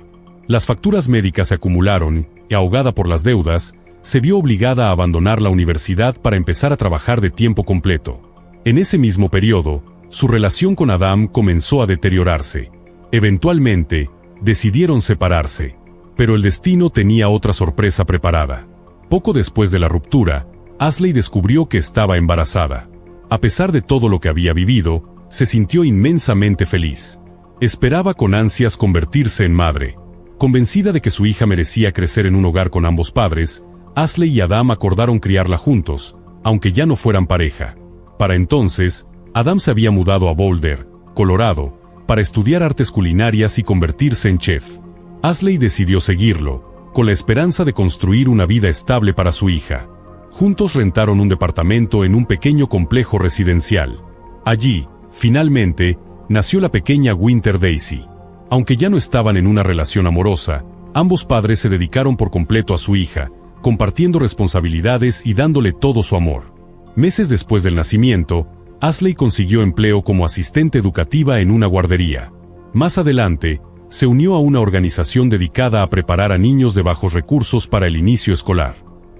Las facturas médicas se acumularon, y ahogada por las deudas, se vio obligada a abandonar la universidad para empezar a trabajar de tiempo completo. En ese mismo periodo, su relación con Adam comenzó a deteriorarse. Eventualmente, decidieron separarse. Pero el destino tenía otra sorpresa preparada. Poco después de la ruptura, Ashley descubrió que estaba embarazada. A pesar de todo lo que había vivido, se sintió inmensamente feliz. Esperaba con ansias convertirse en madre. Convencida de que su hija merecía crecer en un hogar con ambos padres, Ashley y Adam acordaron criarla juntos, aunque ya no fueran pareja. Para entonces, Adam se había mudado a Boulder, Colorado, para estudiar artes culinarias y convertirse en chef. Ashley decidió seguirlo, con la esperanza de construir una vida estable para su hija. Juntos rentaron un departamento en un pequeño complejo residencial. Allí, finalmente, nació la pequeña Winter Daisy. Aunque ya no estaban en una relación amorosa, ambos padres se dedicaron por completo a su hija, compartiendo responsabilidades y dándole todo su amor. Meses después del nacimiento, Ashley consiguió empleo como asistente educativa en una guardería. Más adelante, se unió a una organización dedicada a preparar a niños de bajos recursos para el inicio escolar.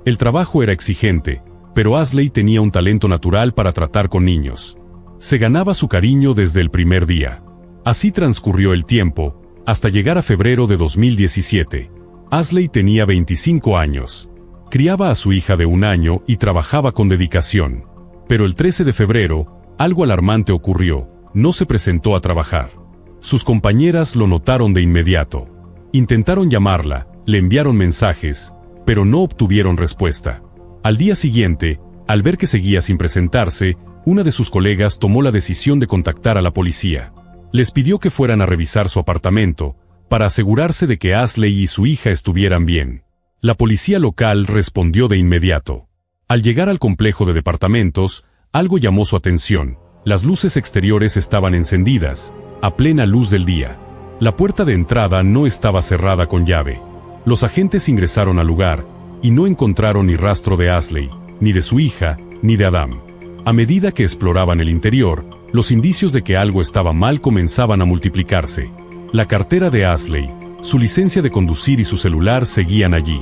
El trabajo era exigente, pero Ashley tenía un talento natural para tratar con niños. Se ganaba su cariño desde el primer día. Así transcurrió el tiempo, hasta llegar a febrero de 2017. Ashley tenía 25 años. Criaba a su hija de 1 año y trabajaba con dedicación. Pero el 13 de febrero, algo alarmante ocurrió: no se presentó a trabajar. Sus compañeras lo notaron de inmediato. Intentaron llamarla, le enviaron mensajes, pero no obtuvieron respuesta. Al día siguiente, al ver que seguía sin presentarse, una de sus colegas tomó la decisión de contactar a la policía. Les pidió que fueran a revisar su apartamento, para asegurarse de que Ashley y su hija estuvieran bien. La policía local respondió de inmediato. Al llegar al complejo de departamentos, algo llamó su atención. Las luces exteriores estaban encendidas, a plena luz del día. La puerta de entrada no estaba cerrada con llave. Los agentes ingresaron al lugar, y no encontraron ni rastro de Ashley, ni de su hija, ni de Adam. A medida que exploraban el interior, los indicios de que algo estaba mal comenzaban a multiplicarse. La cartera de Ashley, su licencia de conducir y su celular seguían allí.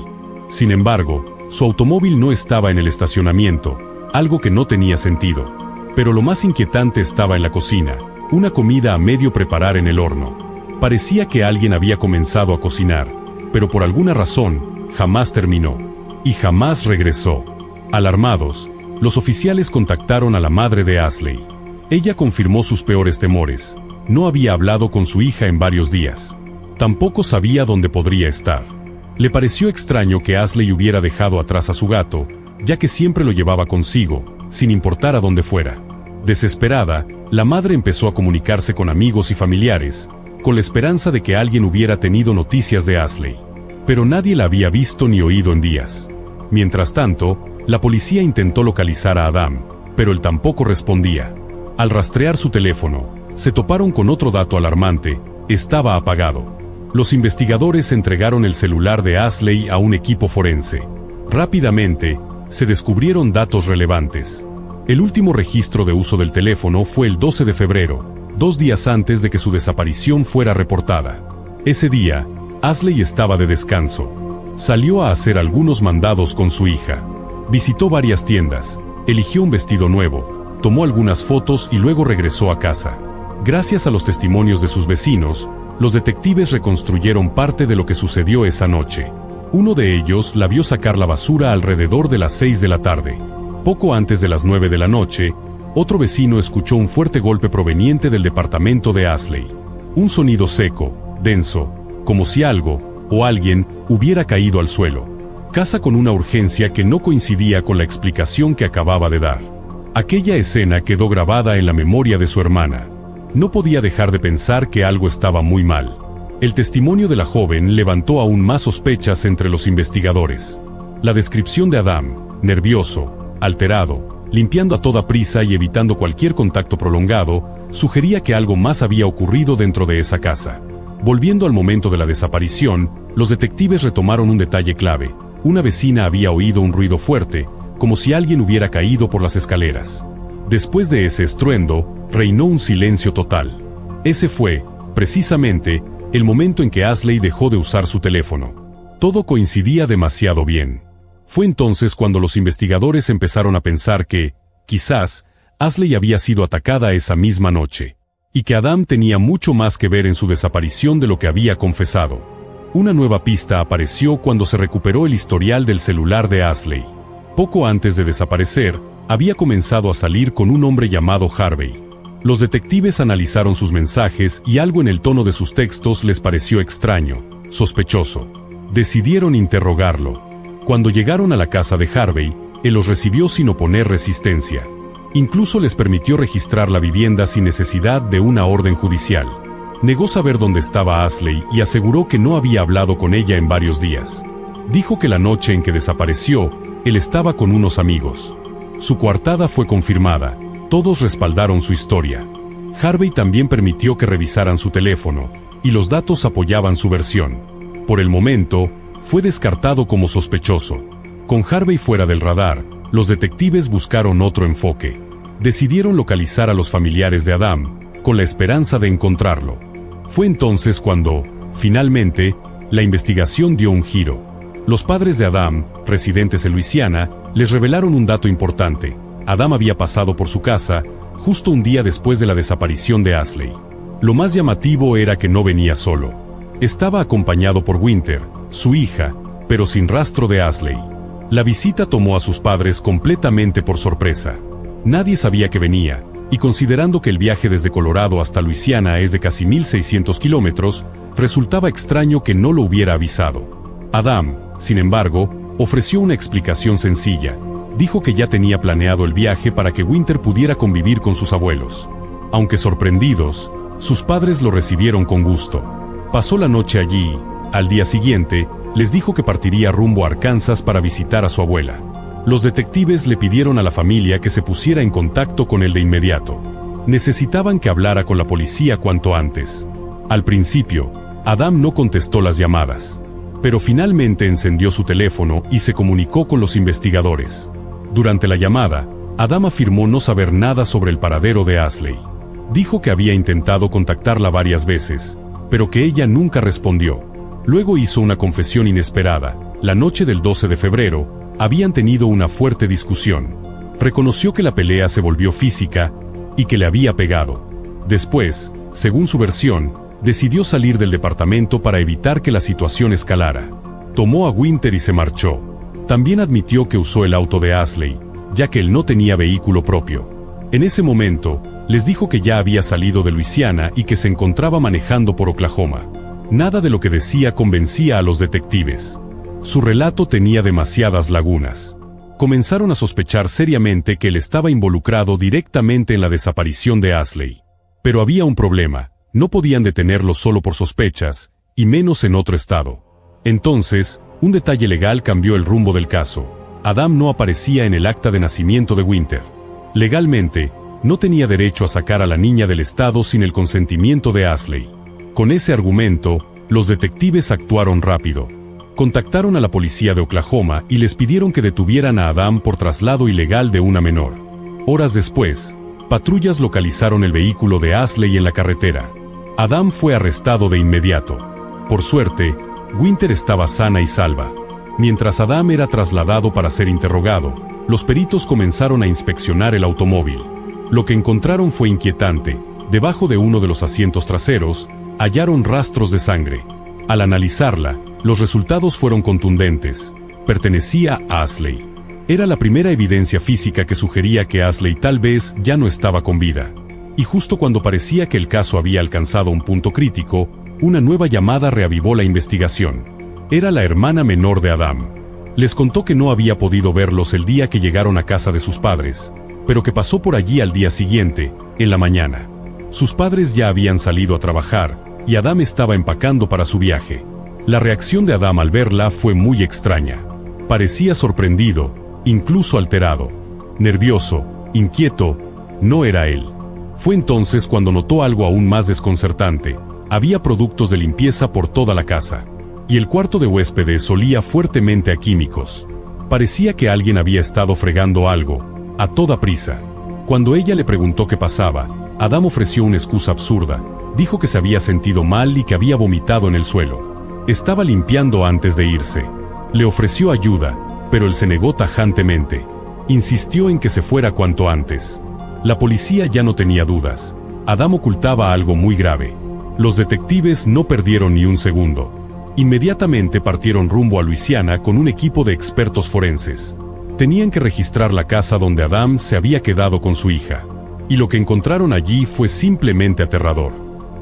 Sin embargo, su automóvil no estaba en el estacionamiento, algo que no tenía sentido. Pero lo más inquietante estaba en la cocina, una comida a medio preparar en el horno. Parecía que alguien había comenzado a cocinar, pero por alguna razón, jamás terminó. Y jamás regresó. Alarmados, los oficiales contactaron a la madre de Ashley. Ella confirmó sus peores temores. No había hablado con su hija en varios días. Tampoco sabía dónde podría estar. Le pareció extraño que Ashley hubiera dejado atrás a su gato, ya que siempre lo llevaba consigo, sin importar a dónde fuera. Desesperada, la madre empezó a comunicarse con amigos y familiares, con la esperanza de que alguien hubiera tenido noticias de Ashley. Pero nadie la había visto ni oído en días. Mientras tanto, la policía intentó localizar a Adam, pero él tampoco respondía. Al rastrear su teléfono, se toparon con otro dato alarmante: estaba apagado. Los investigadores entregaron el celular de Ashley a un equipo forense. Rápidamente, se descubrieron datos relevantes. El último registro de uso del teléfono fue el 12 de febrero, 2 días antes de que su desaparición fuera reportada. Ese día, Ashley estaba de descanso. Salió a hacer algunos mandados con su hija. Visitó varias tiendas, eligió un vestido nuevo, tomó algunas fotos y luego regresó a casa. Gracias a los testimonios de sus vecinos, los detectives reconstruyeron parte de lo que sucedió esa noche. Uno de ellos la vio sacar la basura alrededor de las 6 de la tarde. Poco antes de las 9 de la noche, otro vecino escuchó un fuerte golpe proveniente del departamento de Ashley. Un sonido seco, denso, como si algo, o alguien, hubiera caído al suelo. Casa con una urgencia que no coincidía con la explicación que acababa de dar. Aquella escena quedó grabada en la memoria de su hermana. No podía dejar de pensar que algo estaba muy mal. El testimonio de la joven levantó aún más sospechas entre los investigadores. La descripción de Adam, nervioso, alterado, limpiando a toda prisa y evitando cualquier contacto prolongado, sugería que algo más había ocurrido dentro de esa casa. Volviendo al momento de la desaparición, los detectives retomaron un detalle clave. Una vecina había oído un ruido fuerte, como si alguien hubiera caído por las escaleras. Después de ese estruendo, reinó un silencio total. Ese fue, precisamente, el momento en que Ashley dejó de usar su teléfono. Todo coincidía demasiado bien. Fue entonces cuando los investigadores empezaron a pensar que, quizás, Ashley había sido atacada esa misma noche. y que Adam tenía mucho más que ver en su desaparición de lo que había confesado. Una nueva pista apareció cuando se recuperó el historial del celular de Ashley. Poco antes de desaparecer, había comenzado a salir con un hombre llamado Harvey. Los detectives analizaron sus mensajes y algo en el tono de sus textos les pareció extraño, sospechoso. Decidieron interrogarlo. Cuando llegaron a la casa de Harvey, él los recibió sin oponer resistencia. Incluso les permitió registrar la vivienda sin necesidad de una orden judicial. Negó saber dónde estaba Ashley y aseguró que no había hablado con ella en varios días. Dijo que la noche en que desapareció, él estaba con unos amigos. Su coartada fue confirmada. Todos respaldaron su historia. Harvey también permitió que revisaran su teléfono, y los datos apoyaban su versión. Por el momento, fue descartado como sospechoso. Con Harvey fuera del radar, los detectives buscaron otro enfoque. Decidieron localizar a los familiares de Adam, con la esperanza de encontrarlo. Fue entonces cuando, finalmente, la investigación dio un giro. Los padres de Adam, residentes en Luisiana, les revelaron un dato importante. Adam había pasado por su casa, justo un día después de la desaparición de Ashley. Lo más llamativo era que no venía solo. Estaba acompañado por Winter, su hija, pero sin rastro de Ashley. La visita tomó a sus padres completamente por sorpresa. Nadie sabía que venía, y considerando que el viaje desde Colorado hasta Luisiana es de casi 1,600 kilómetros, resultaba extraño que no lo hubiera avisado. Adam, sin embargo, ofreció una explicación sencilla. Dijo que ya tenía planeado el viaje para que Winter pudiera convivir con sus abuelos. Aunque sorprendidos, sus padres lo recibieron con gusto. Pasó la noche allí. Al día siguiente, les dijo que partiría rumbo a Arkansas para visitar a su abuela. Los detectives le pidieron a la familia que se pusiera en contacto con él de inmediato. Necesitaban que hablara con la policía cuanto antes. Al principio, Adam no contestó las llamadas, pero finalmente encendió su teléfono y se comunicó con los investigadores. Durante la llamada, Adam afirmó no saber nada sobre el paradero de Ashley. Dijo que había intentado contactarla varias veces, pero que ella nunca respondió. Luego hizo una confesión inesperada. La noche del 12 de febrero, habían tenido una fuerte discusión. Reconoció que la pelea se volvió física y que le había pegado. Después, según su versión, decidió salir del departamento para evitar que la situación escalara. Tomó a Winter y se marchó. También admitió que usó el auto de Ashley, ya que él no tenía vehículo propio. En ese momento, les dijo que ya había salido de Luisiana y que se encontraba manejando por Oklahoma. Nada de lo que decía convencía a los detectives. Su relato tenía demasiadas lagunas. Comenzaron a sospechar seriamente que él estaba involucrado directamente en la desaparición de Ashley. Pero había un problema. No podían detenerlo solo por sospechas, y menos en otro estado. Entonces, un detalle legal cambió el rumbo del caso. Adam no aparecía en el acta de nacimiento de Winter. Legalmente, no tenía derecho a sacar a la niña del estado sin el consentimiento de Ashley. Con ese argumento, los detectives actuaron rápido. Contactaron a la policía de Oklahoma y les pidieron que detuvieran a Adam por traslado ilegal de una menor. Horas después, patrullas localizaron el vehículo de Ashley en la carretera. Adam fue arrestado de inmediato. Por suerte, Winter estaba sana y salva. Mientras Adam era trasladado para ser interrogado, los peritos comenzaron a inspeccionar el automóvil. Lo que encontraron fue inquietante. Debajo de uno de los asientos traseros, hallaron rastros de sangre. Al analizarla, los resultados fueron contundentes. Pertenecía a Ashley. Era la primera evidencia física que sugería que Ashley tal vez ya no estaba con vida. Y justo cuando parecía que el caso había alcanzado un punto crítico, una nueva llamada reavivó la investigación. Era la hermana menor de Adam. Les contó que no había podido verlos el día que llegaron a casa de sus padres, pero que pasó por allí al día siguiente, en la mañana. Sus padres ya habían salido a trabajar, y Adam estaba empacando para su viaje. La reacción de Adam al verla fue muy extraña. Parecía sorprendido, incluso alterado. Nervioso, inquieto, no era él. Fue entonces cuando notó algo aún más desconcertante. Había productos de limpieza por toda la casa. Y el cuarto de huéspedes olía fuertemente a químicos. Parecía que alguien había estado fregando algo, a toda prisa. Cuando ella le preguntó qué pasaba, Adam ofreció una excusa absurda. Dijo que se había sentido mal y que había vomitado en el suelo. Estaba limpiando antes de irse. Le ofreció ayuda, pero él se negó tajantemente. Insistió en que se fuera cuanto antes. La policía ya no tenía dudas. Adam ocultaba algo muy grave. Los detectives no perdieron ni un segundo. Inmediatamente partieron rumbo a Luisiana con un equipo de expertos forenses. Tenían que registrar la casa donde Adam se había quedado con su hija. Y lo que encontraron allí fue simplemente aterrador.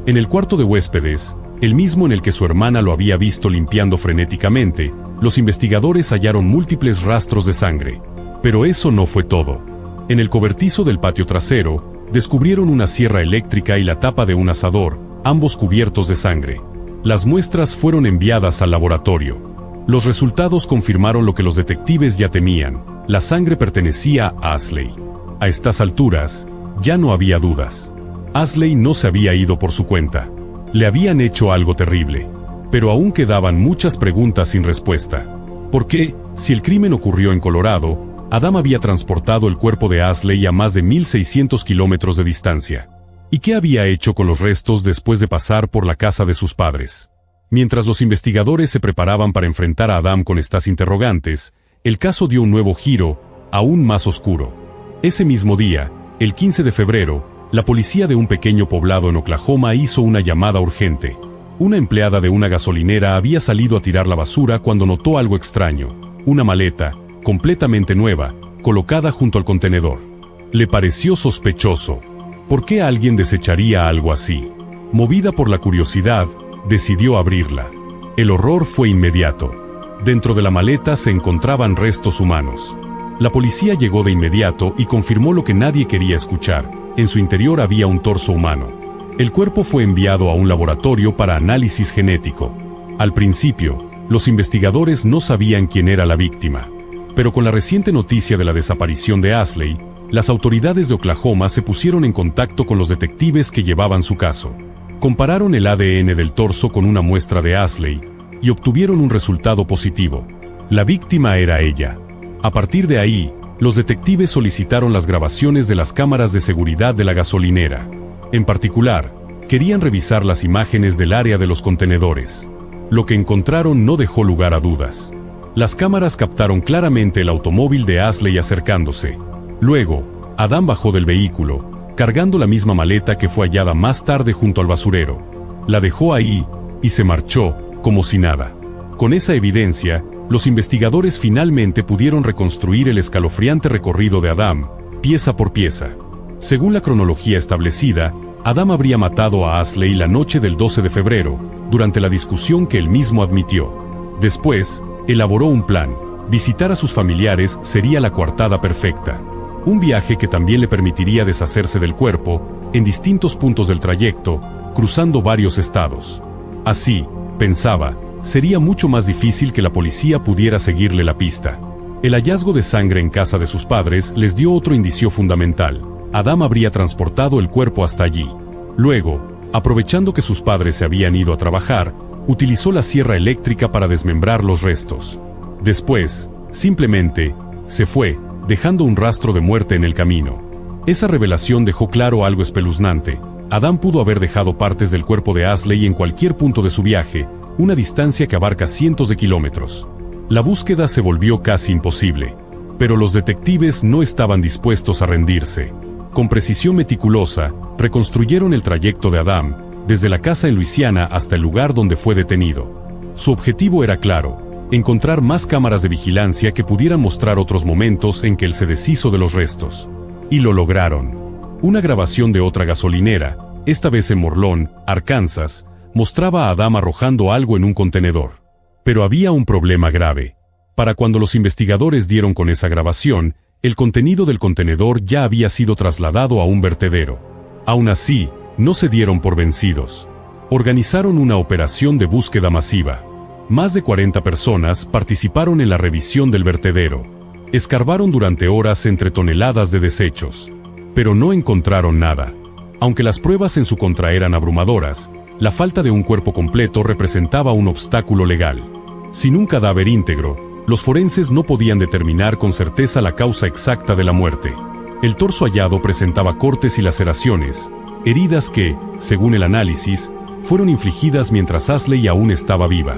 En el cuarto de huéspedes, el mismo en el que su hermana lo había visto limpiando frenéticamente, los investigadores hallaron múltiples rastros de sangre. Pero eso no fue todo. En el cobertizo del patio trasero, descubrieron una sierra eléctrica y la tapa de un asador, ambos cubiertos de sangre. Las muestras fueron enviadas al laboratorio. Los resultados confirmaron lo que los detectives ya temían: la sangre pertenecía a Ashley. A estas alturas, ya no había dudas. Ashley no se había ido por su cuenta. Le habían hecho algo terrible. Pero aún quedaban muchas preguntas sin respuesta. ¿Por qué, si el crimen ocurrió en Colorado, Adam había transportado el cuerpo de Ashley a más de 1.600 kilómetros de distancia? ¿Y qué había hecho con los restos después de pasar por la casa de sus padres? Mientras los investigadores se preparaban para enfrentar a Adam con estas interrogantes, el caso dio un nuevo giro, aún más oscuro. Ese mismo día, el 15 de febrero, la policía de un pequeño poblado en Oklahoma hizo una llamada urgente. Una empleada de una gasolinera había salido a tirar la basura cuando notó algo extraño: una maleta, completamente nueva, colocada junto al contenedor. Le pareció sospechoso. ¿Por qué alguien desecharía algo así? Movida por la curiosidad, decidió abrirla. El horror fue inmediato. Dentro de la maleta se encontraban restos humanos. La policía llegó de inmediato y confirmó lo que nadie quería escuchar: en su interior había un torso humano. El cuerpo fue enviado a un laboratorio para análisis genético. Al principio, los investigadores no sabían quién era la víctima. Pero con la reciente noticia de la desaparición de Ashley, las autoridades de Oklahoma se pusieron en contacto con los detectives que llevaban su caso. Compararon el ADN del torso con una muestra de Ashley y obtuvieron un resultado positivo. La víctima era ella. A partir de ahí, los detectives solicitaron las grabaciones de las cámaras de seguridad de la gasolinera. En particular, querían revisar las imágenes del área de los contenedores. Lo que encontraron no dejó lugar a dudas. Las cámaras captaron claramente el automóvil de Ashley acercándose. Luego, Adam bajó del vehículo, cargando la misma maleta que fue hallada más tarde junto al basurero. La dejó ahí y se marchó, como si nada. Con esa evidencia, los investigadores finalmente pudieron reconstruir el escalofriante recorrido de Adam, pieza por pieza. Según la cronología establecida, Adam habría matado a Ashley la noche del 12 de febrero, durante la discusión que él mismo admitió. Después, elaboró un plan: visitar a sus familiares sería la coartada perfecta. Un viaje que también le permitiría deshacerse del cuerpo, en distintos puntos del trayecto, cruzando varios estados. Así, pensaba, sería mucho más difícil que la policía pudiera seguirle la pista. El hallazgo de sangre en casa de sus padres les dio otro indicio fundamental: Adam habría transportado el cuerpo hasta allí. Luego, aprovechando que sus padres se habían ido a trabajar, utilizó la sierra eléctrica para desmembrar los restos. Después, simplemente, se fue, dejando un rastro de muerte en el camino. Esa revelación dejó claro algo espeluznante: Adam pudo haber dejado partes del cuerpo de Ashley en cualquier punto de su viaje, una distancia que abarca cientos de kilómetros. La búsqueda se volvió casi imposible. Pero los detectives no estaban dispuestos a rendirse. Con precisión meticulosa, reconstruyeron el trayecto de Adam, desde la casa en Luisiana hasta el lugar donde fue detenido. Su objetivo era claro: encontrar más cámaras de vigilancia que pudieran mostrar otros momentos en que él se deshizo de los restos. Y lo lograron. Una grabación de otra gasolinera, esta vez en Morlón, Arkansas, mostraba a Adam arrojando algo en un contenedor. Pero había un problema grave. Para cuando los investigadores dieron con esa grabación, el contenido del contenedor ya había sido trasladado a un vertedero. Aún así, no se dieron por vencidos. Organizaron una operación de búsqueda masiva. Más de 40 personas participaron en la revisión del vertedero. Escarbaron durante horas entre toneladas de desechos. Pero no encontraron nada. Aunque las pruebas en su contra eran abrumadoras, la falta de un cuerpo completo representaba un obstáculo legal. Sin un cadáver íntegro, los forenses no podían determinar con certeza la causa exacta de la muerte. El torso hallado presentaba cortes y laceraciones, heridas que, según el análisis, fueron infligidas mientras Ashley aún estaba viva.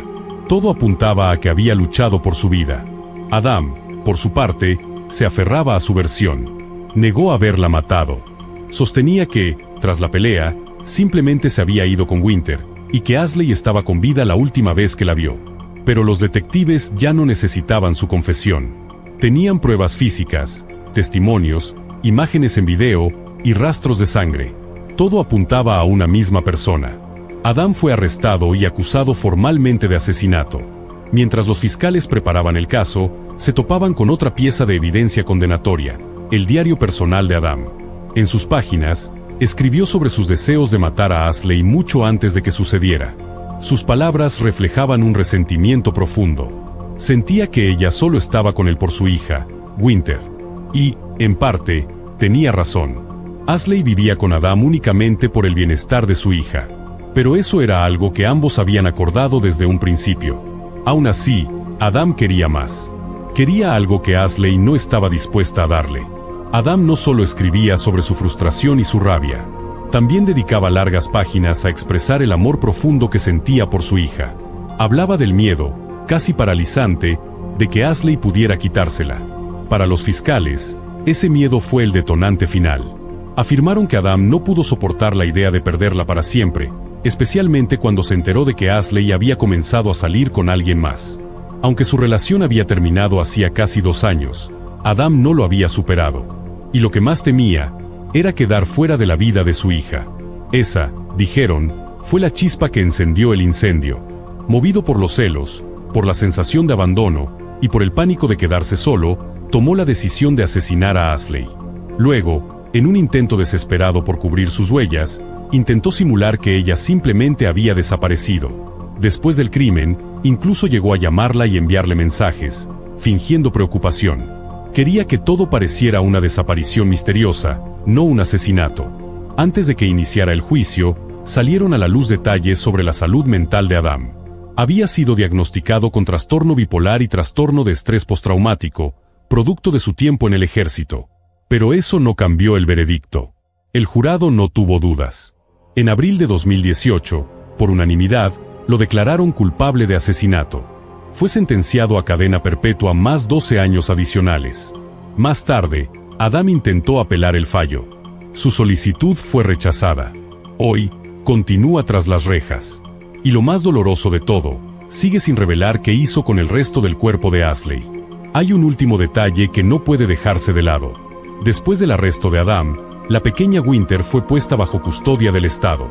Todo apuntaba a que había luchado por su vida. Adam, por su parte, se aferraba a su versión. Negó haberla matado. Sostenía que, tras la pelea, simplemente se había ido con Winter, y que Ashley estaba con vida la última vez que la vio. Pero los detectives ya no necesitaban su confesión. Tenían pruebas físicas, testimonios, imágenes en video y rastros de sangre. Todo apuntaba a una misma persona. Adam fue arrestado y acusado formalmente de asesinato. Mientras los fiscales preparaban el caso, se topaban con otra pieza de evidencia condenatoria, el diario personal de Adam. En sus páginas, escribió sobre sus deseos de matar a Ashley mucho antes de que sucediera. Sus palabras reflejaban un resentimiento profundo. Sentía que ella solo estaba con él por su hija, Winter. Y, en parte, tenía razón. Ashley vivía con Adam únicamente por el bienestar de su hija. Pero eso era algo que ambos habían acordado desde un principio. Aún así, Adam quería más. Quería algo que Ashley no estaba dispuesta a darle. Adam no solo escribía sobre su frustración y su rabia, también dedicaba largas páginas a expresar el amor profundo que sentía por su hija. Hablaba del miedo, casi paralizante, de que Ashley pudiera quitársela. Para los fiscales, ese miedo fue el detonante final. Afirmaron que Adam no pudo soportar la idea de perderla para siempre, especialmente cuando se enteró de que Ashley había comenzado a salir con alguien más. Aunque su relación había terminado hacía casi 2 años, Adam no lo había superado. Y lo que más temía era quedar fuera de la vida de su hija. Esa, dijeron, fue la chispa que encendió el incendio. Movido por los celos, por la sensación de abandono y por el pánico de quedarse solo, tomó la decisión de asesinar a Ashley. Luego, en un intento desesperado por cubrir sus huellas, intentó simular que ella simplemente había desaparecido. Después del crimen, incluso llegó a llamarla y enviarle mensajes, fingiendo preocupación. Quería que todo pareciera una desaparición misteriosa, no un asesinato. Antes de que iniciara el juicio, salieron a la luz detalles sobre la salud mental de Adam. Había sido diagnosticado con trastorno bipolar y trastorno de estrés postraumático, producto de su tiempo en el ejército. Pero eso no cambió el veredicto. El jurado no tuvo dudas. En abril de 2018, por unanimidad, lo declararon culpable de asesinato. Fue sentenciado a cadena perpetua más 12 años adicionales. Más tarde, Adam intentó apelar el fallo. Su solicitud fue rechazada. Hoy, continúa tras las rejas. Y lo más doloroso de todo, sigue sin revelar qué hizo con el resto del cuerpo de Ashley. Hay un último detalle que no puede dejarse de lado. Después del arresto de Adam, la pequeña Winter fue puesta bajo custodia del Estado.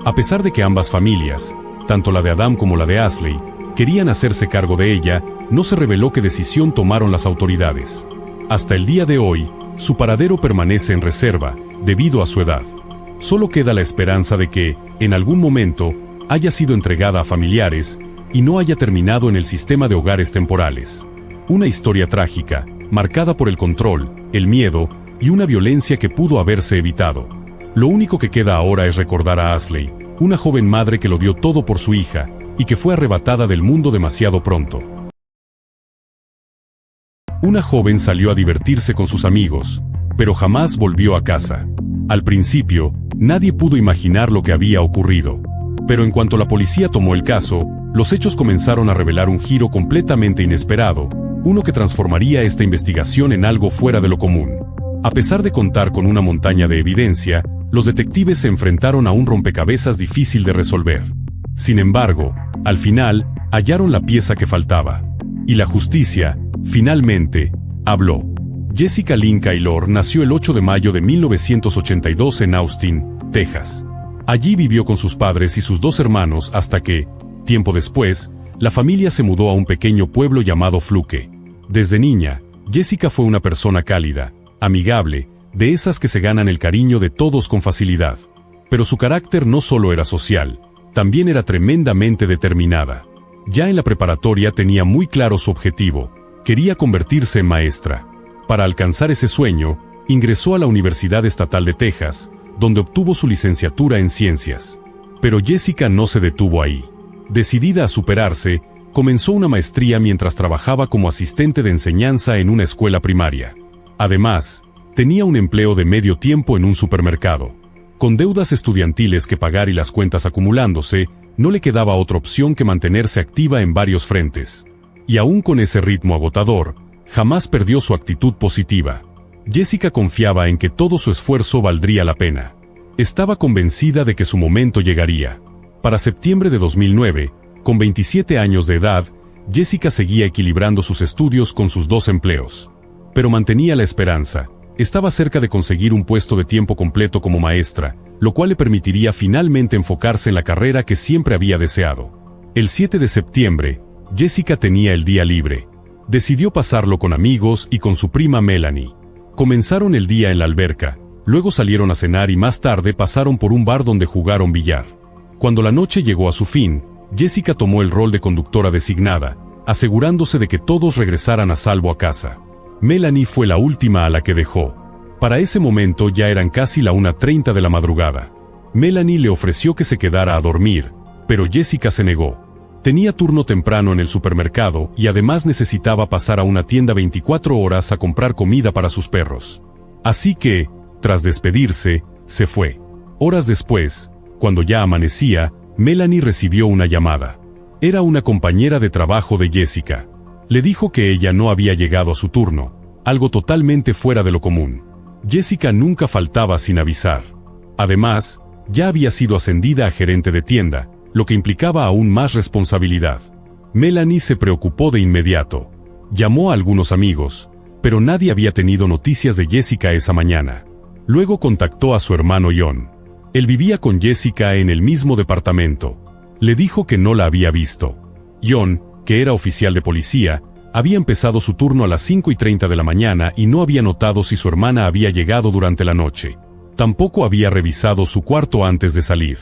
A pesar de que ambas familias, tanto la de Adam como la de Ashley, querían hacerse cargo de ella, no se reveló qué decisión tomaron las autoridades. Hasta el día de hoy, su paradero permanece en reserva, debido a su edad. Solo queda la esperanza de que, en algún momento, haya sido entregada a familiares y no haya terminado en el sistema de hogares temporales. Una historia trágica, marcada por el control, el miedo y una violencia que pudo haberse evitado. Lo único que queda ahora es recordar a Ashley, una joven madre que lo dio todo por su hija, y que fue arrebatada del mundo demasiado pronto. Una joven salió a divertirse con sus amigos, pero jamás volvió a casa. Al principio, nadie pudo imaginar lo que había ocurrido. Pero en cuanto la policía tomó el caso, los hechos comenzaron a revelar un giro completamente inesperado, uno que transformaría esta investigación en algo fuera de lo común. A pesar de contar con una montaña de evidencia, los detectives se enfrentaron a un rompecabezas difícil de resolver. Sin embargo, al final, hallaron la pieza que faltaba. Y la justicia, finalmente, habló. Jessica Lynn Taylor nació el 8 de mayo de 1982 en Austin, Texas. Allí vivió con sus padres y sus 2 hermanos hasta que, tiempo después, la familia se mudó a un pequeño pueblo llamado Fluke. Desde niña, Jessica fue una persona cálida, amigable, de esas que se ganan el cariño de todos con facilidad. Pero su carácter no solo era social, también era tremendamente determinada. Ya en la preparatoria tenía muy claro su objetivo: quería convertirse en maestra. Para alcanzar ese sueño, ingresó a la Universidad Estatal de Texas, donde obtuvo su licenciatura en ciencias. Pero Jessica no se detuvo ahí. Decidida a superarse, comenzó una maestría mientras trabajaba como asistente de enseñanza en una escuela primaria. Además, tenía un empleo de medio tiempo en un supermercado. Con deudas estudiantiles que pagar y las cuentas acumulándose, no le quedaba otra opción que mantenerse activa en varios frentes. Y aún con ese ritmo agotador, jamás perdió su actitud positiva. Jessica confiaba en que todo su esfuerzo valdría la pena. Estaba convencida de que su momento llegaría. Para septiembre de 2009, con 27 años de edad, Jessica seguía equilibrando sus estudios con sus 2 empleos. Pero mantenía la esperanza. Estaba cerca de conseguir un puesto de tiempo completo como maestra, lo cual le permitiría finalmente enfocarse en la carrera que siempre había deseado. El 7 de septiembre, Jessica tenía el día libre. Decidió pasarlo con amigos y con su prima Melanie. Comenzaron el día en la alberca, luego salieron a cenar y más tarde pasaron por un bar donde jugaron billar. Cuando la noche llegó a su fin, Jessica tomó el rol de conductora designada, asegurándose de que todos regresaran a salvo a casa. Melanie fue la última a la que dejó. Para ese momento ya eran casi la 1:30 de la madrugada. Melanie le ofreció que se quedara a dormir, pero Jessica se negó. Tenía turno temprano en el supermercado y además necesitaba pasar a una tienda 24 horas a comprar comida para sus perros. Así que, tras despedirse, se fue. Horas después, cuando ya amanecía, Melanie recibió una llamada. Era una compañera de trabajo de Jessica. Le dijo que ella no había llegado a su turno, algo totalmente fuera de lo común. Jessica nunca faltaba sin avisar. Además, ya había sido ascendida a gerente de tienda, lo que implicaba aún más responsabilidad. Melanie se preocupó de inmediato. Llamó a algunos amigos, pero nadie había tenido noticias de Jessica esa mañana. Luego contactó a su hermano John. Él vivía con Jessica en el mismo departamento. Le dijo que no la había visto. John, que era oficial de policía, había empezado su turno a las 5:30 de la mañana y no había notado si su hermana había llegado durante la noche. Tampoco había revisado su cuarto antes de salir.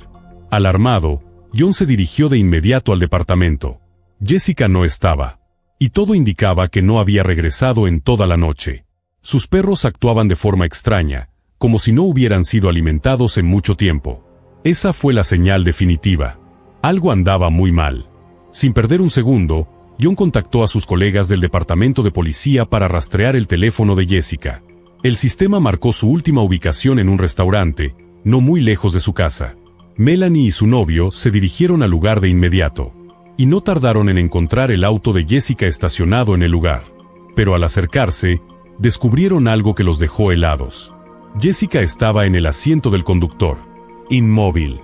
Alarmado, John se dirigió de inmediato al departamento. Jessica no estaba. Y todo indicaba que no había regresado en toda la noche. Sus perros actuaban de forma extraña, como si no hubieran sido alimentados en mucho tiempo. Esa fue la señal definitiva. Algo andaba muy mal. Sin perder un segundo, John contactó a sus colegas del departamento de policía para rastrear el teléfono de Jessica. El sistema marcó su última ubicación en un restaurante, no muy lejos de su casa. Melanie y su novio se dirigieron al lugar de inmediato. Y no tardaron en encontrar el auto de Jessica estacionado en el lugar. Pero al acercarse, descubrieron algo que los dejó helados. Jessica estaba en el asiento del conductor, inmóvil.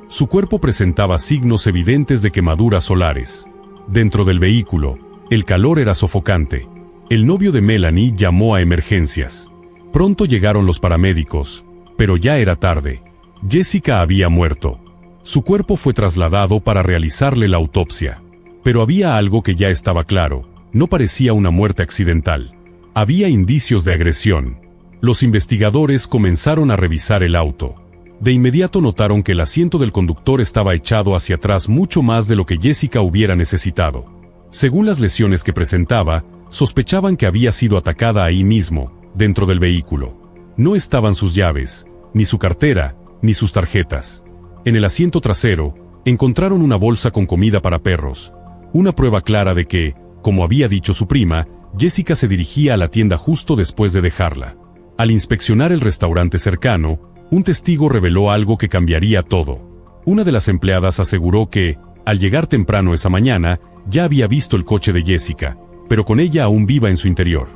Su cuerpo presentaba signos evidentes de quemaduras solares. Dentro del vehículo, el calor era sofocante. El novio de Melanie llamó a emergencias. Pronto llegaron los paramédicos, pero ya era tarde. Jessica había muerto. Su cuerpo fue trasladado para realizarle la autopsia. Pero había algo que ya estaba claro, no parecía una muerte accidental. Había indicios de agresión. Los investigadores comenzaron a revisar el auto. De inmediato notaron que el asiento del conductor estaba echado hacia atrás mucho más de lo que Jessica hubiera necesitado. Según las lesiones que presentaba, sospechaban que había sido atacada ahí mismo, dentro del vehículo. No estaban sus llaves, ni su cartera, ni sus tarjetas. En el asiento trasero, encontraron una bolsa con comida para perros, una prueba clara de que, como había dicho su prima, Jessica se dirigía a la tienda justo después de dejarla. Al inspeccionar el restaurante cercano, un testigo reveló algo que cambiaría todo. Una de las empleadas aseguró que, al llegar temprano esa mañana, ya había visto el coche de Jessica, pero con ella aún viva en su interior.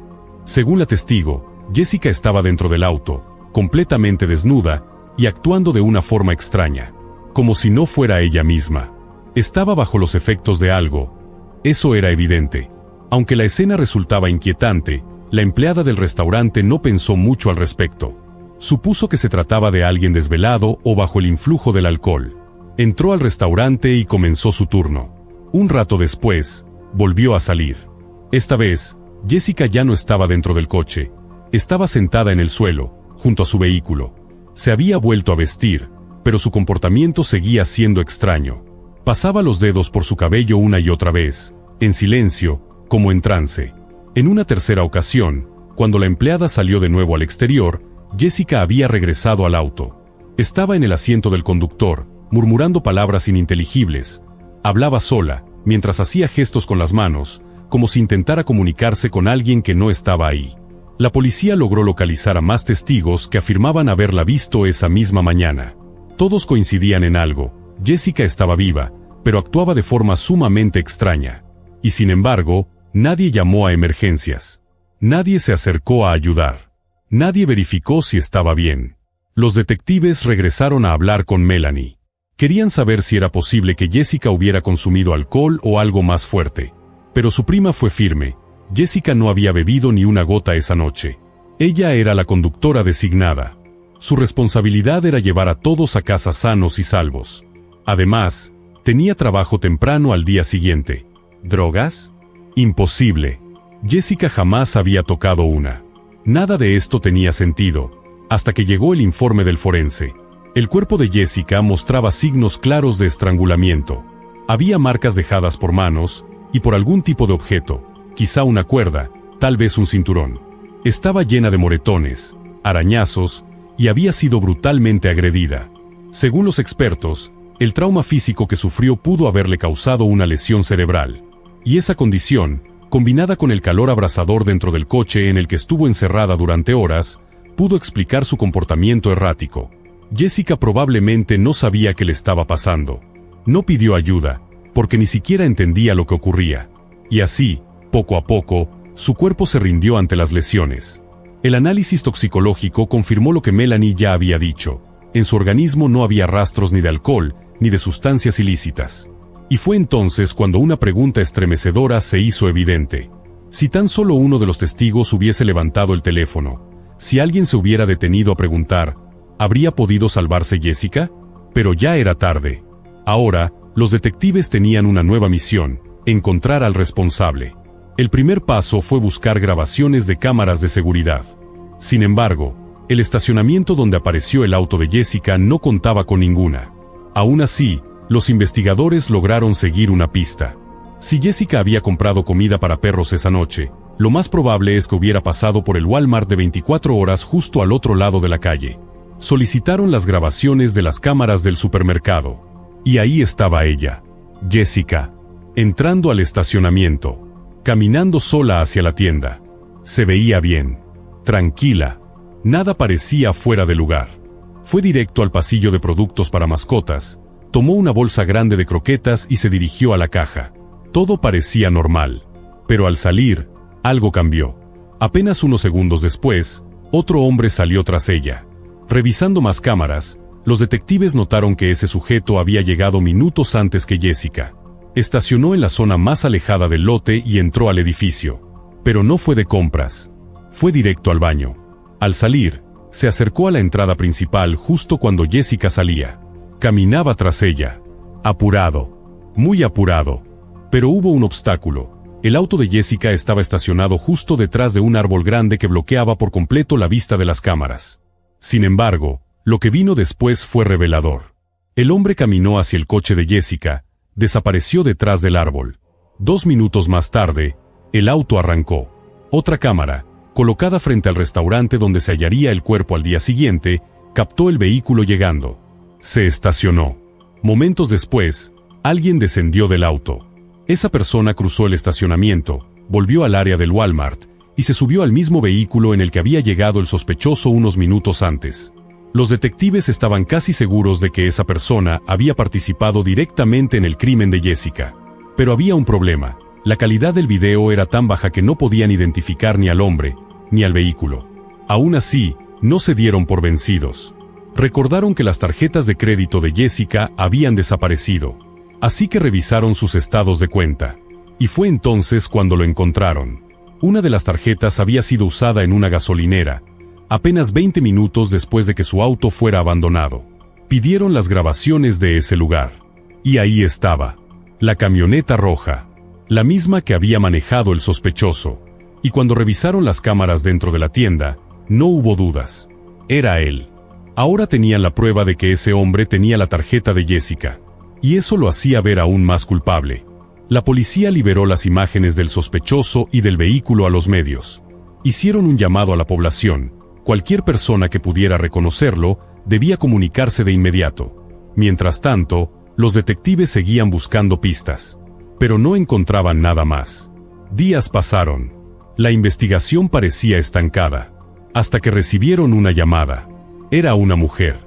Según la testigo, Jessica estaba dentro del auto, completamente desnuda, y actuando de una forma extraña, como si no fuera ella misma. Estaba bajo los efectos de algo. Eso era evidente. Aunque la escena resultaba inquietante, la empleada del restaurante no pensó mucho al respecto. Supuso que se trataba de alguien desvelado o bajo el influjo del alcohol. Entró al restaurante y comenzó su turno. Un rato después, volvió a salir. Esta vez, Jessica ya no estaba dentro del coche. Estaba sentada en el suelo, junto a su vehículo. Se había vuelto a vestir, pero su comportamiento seguía siendo extraño. Pasaba los dedos por su cabello una y otra vez, en silencio, como en trance. En una tercera ocasión, cuando la empleada salió de nuevo al exterior, Jessica había regresado al auto. Estaba en el asiento del conductor, murmurando palabras ininteligibles. Hablaba sola, mientras hacía gestos con las manos, como si intentara comunicarse con alguien que no estaba ahí. La policía logró localizar a más testigos que afirmaban haberla visto esa misma mañana. Todos coincidían en algo: Jessica estaba viva, pero actuaba de forma sumamente extraña. Y sin embargo, nadie llamó a emergencias. Nadie se acercó a ayudar. Nadie verificó si estaba bien. Los detectives regresaron a hablar con Melanie. Querían saber si era posible que Jessica hubiera consumido alcohol o algo más fuerte. Pero su prima fue firme. Jessica no había bebido ni una gota esa noche. Ella era la conductora designada. Su responsabilidad era llevar a todos a casa sanos y salvos. Además, tenía trabajo temprano al día siguiente. ¿Drogas? Imposible. Jessica jamás había tocado una. Nada de esto tenía sentido, hasta que llegó el informe del forense. El cuerpo de Jessica mostraba signos claros de estrangulamiento. Había marcas dejadas por manos y por algún tipo de objeto, quizá una cuerda, tal vez un cinturón. Estaba llena de moretones, arañazos, y había sido brutalmente agredida. Según los expertos, el trauma físico que sufrió pudo haberle causado una lesión cerebral. Y esa condición, combinada con el calor abrasador dentro del coche en el que estuvo encerrada durante horas, pudo explicar su comportamiento errático. Jessica probablemente no sabía qué le estaba pasando. No pidió ayuda, porque ni siquiera entendía lo que ocurría. Y así, poco a poco, su cuerpo se rindió ante las lesiones. El análisis toxicológico confirmó lo que Melanie ya había dicho. En su organismo no había rastros ni de alcohol, ni de sustancias ilícitas. Y fue entonces cuando una pregunta estremecedora se hizo evidente. Si tan solo uno de los testigos hubiese levantado el teléfono, si alguien se hubiera detenido a preguntar, ¿habría podido salvarse Jessica? Pero ya era tarde. Ahora, los detectives tenían una nueva misión: encontrar al responsable. El primer paso fue buscar grabaciones de cámaras de seguridad. Sin embargo, el estacionamiento donde apareció el auto de Jessica no contaba con ninguna. Aún así, los investigadores lograron seguir una pista. Si Jessica había comprado comida para perros esa noche, lo más probable es que hubiera pasado por el Walmart de 24 horas justo al otro lado de la calle. Solicitaron las grabaciones de las cámaras del supermercado. Y ahí estaba ella, Jessica, entrando al estacionamiento, caminando sola hacia la tienda. Se veía bien, tranquila, nada parecía fuera de lugar. Fue directo al pasillo de productos para mascotas, tomó una bolsa grande de croquetas y se dirigió a la caja. Todo parecía normal, pero al salir, algo cambió. Apenas unos segundos después, otro hombre salió tras ella. Revisando más cámaras, los detectives notaron que ese sujeto había llegado minutos antes que Jessica. Estacionó en la zona más alejada del lote y entró al edificio. Pero no fue de compras. Fue directo al baño. Al salir, se acercó a la entrada principal justo cuando Jessica salía. Caminaba tras ella. Apurado. Muy apurado. Pero hubo un obstáculo. El auto de Jessica estaba estacionado justo detrás de un árbol grande que bloqueaba por completo la vista de las cámaras. Sin embargo, lo que vino después fue revelador. El hombre caminó hacia el coche de Jessica, desapareció detrás del árbol. 2 minutos más tarde, el auto arrancó. Otra cámara, colocada frente al restaurante donde se hallaría el cuerpo al día siguiente, captó el vehículo llegando. Se estacionó. Momentos después, alguien descendió del auto. Esa persona cruzó el estacionamiento, volvió al área del Walmart, y se subió al mismo vehículo en el que había llegado el sospechoso unos minutos antes. Los detectives estaban casi seguros de que esa persona había participado directamente en el crimen de Jessica. Pero había un problema. La calidad del video era tan baja que no podían identificar ni al hombre, ni al vehículo. Aún así, no se dieron por vencidos. Recordaron que las tarjetas de crédito de Jessica habían desaparecido. Así que revisaron sus estados de cuenta. Y fue entonces cuando lo encontraron. Una de las tarjetas había sido usada en una gasolinera, apenas 20 minutos después de que su auto fuera abandonado. Pidieron las grabaciones de ese lugar. Y ahí estaba. La camioneta roja. La misma que había manejado el sospechoso. Y cuando revisaron las cámaras dentro de la tienda, no hubo dudas. Era él. Ahora tenían la prueba de que ese hombre tenía la tarjeta de Jessica. Y eso lo hacía ver aún más culpable. La policía liberó las imágenes del sospechoso y del vehículo a los medios. Hicieron un llamado a la población. Cualquier persona que pudiera reconocerlo debía comunicarse de inmediato. Mientras tanto, los detectives seguían buscando pistas. Pero no encontraban nada más. Días pasaron. La investigación parecía estancada. Hasta que recibieron una llamada. Era una mujer.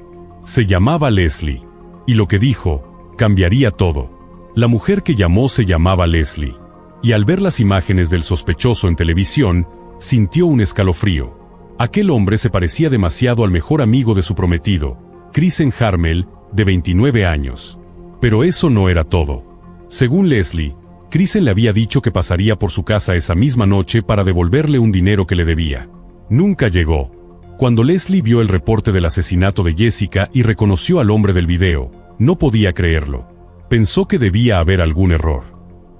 Se llamaba Leslie. Y lo que dijo, cambiaría todo. La mujer que llamó se llamaba Leslie. Y al ver las imágenes del sospechoso en televisión, sintió un escalofrío. Aquel hombre se parecía demasiado al mejor amigo de su prometido, Krisen Harmel, de 29 años. Pero eso no era todo. Según Leslie, Krisen le había dicho que pasaría por su casa esa misma noche para devolverle un dinero que le debía. Nunca llegó. Cuando Leslie vio el reporte del asesinato de Jessica y reconoció al hombre del video, no podía creerlo. Pensó que debía haber algún error.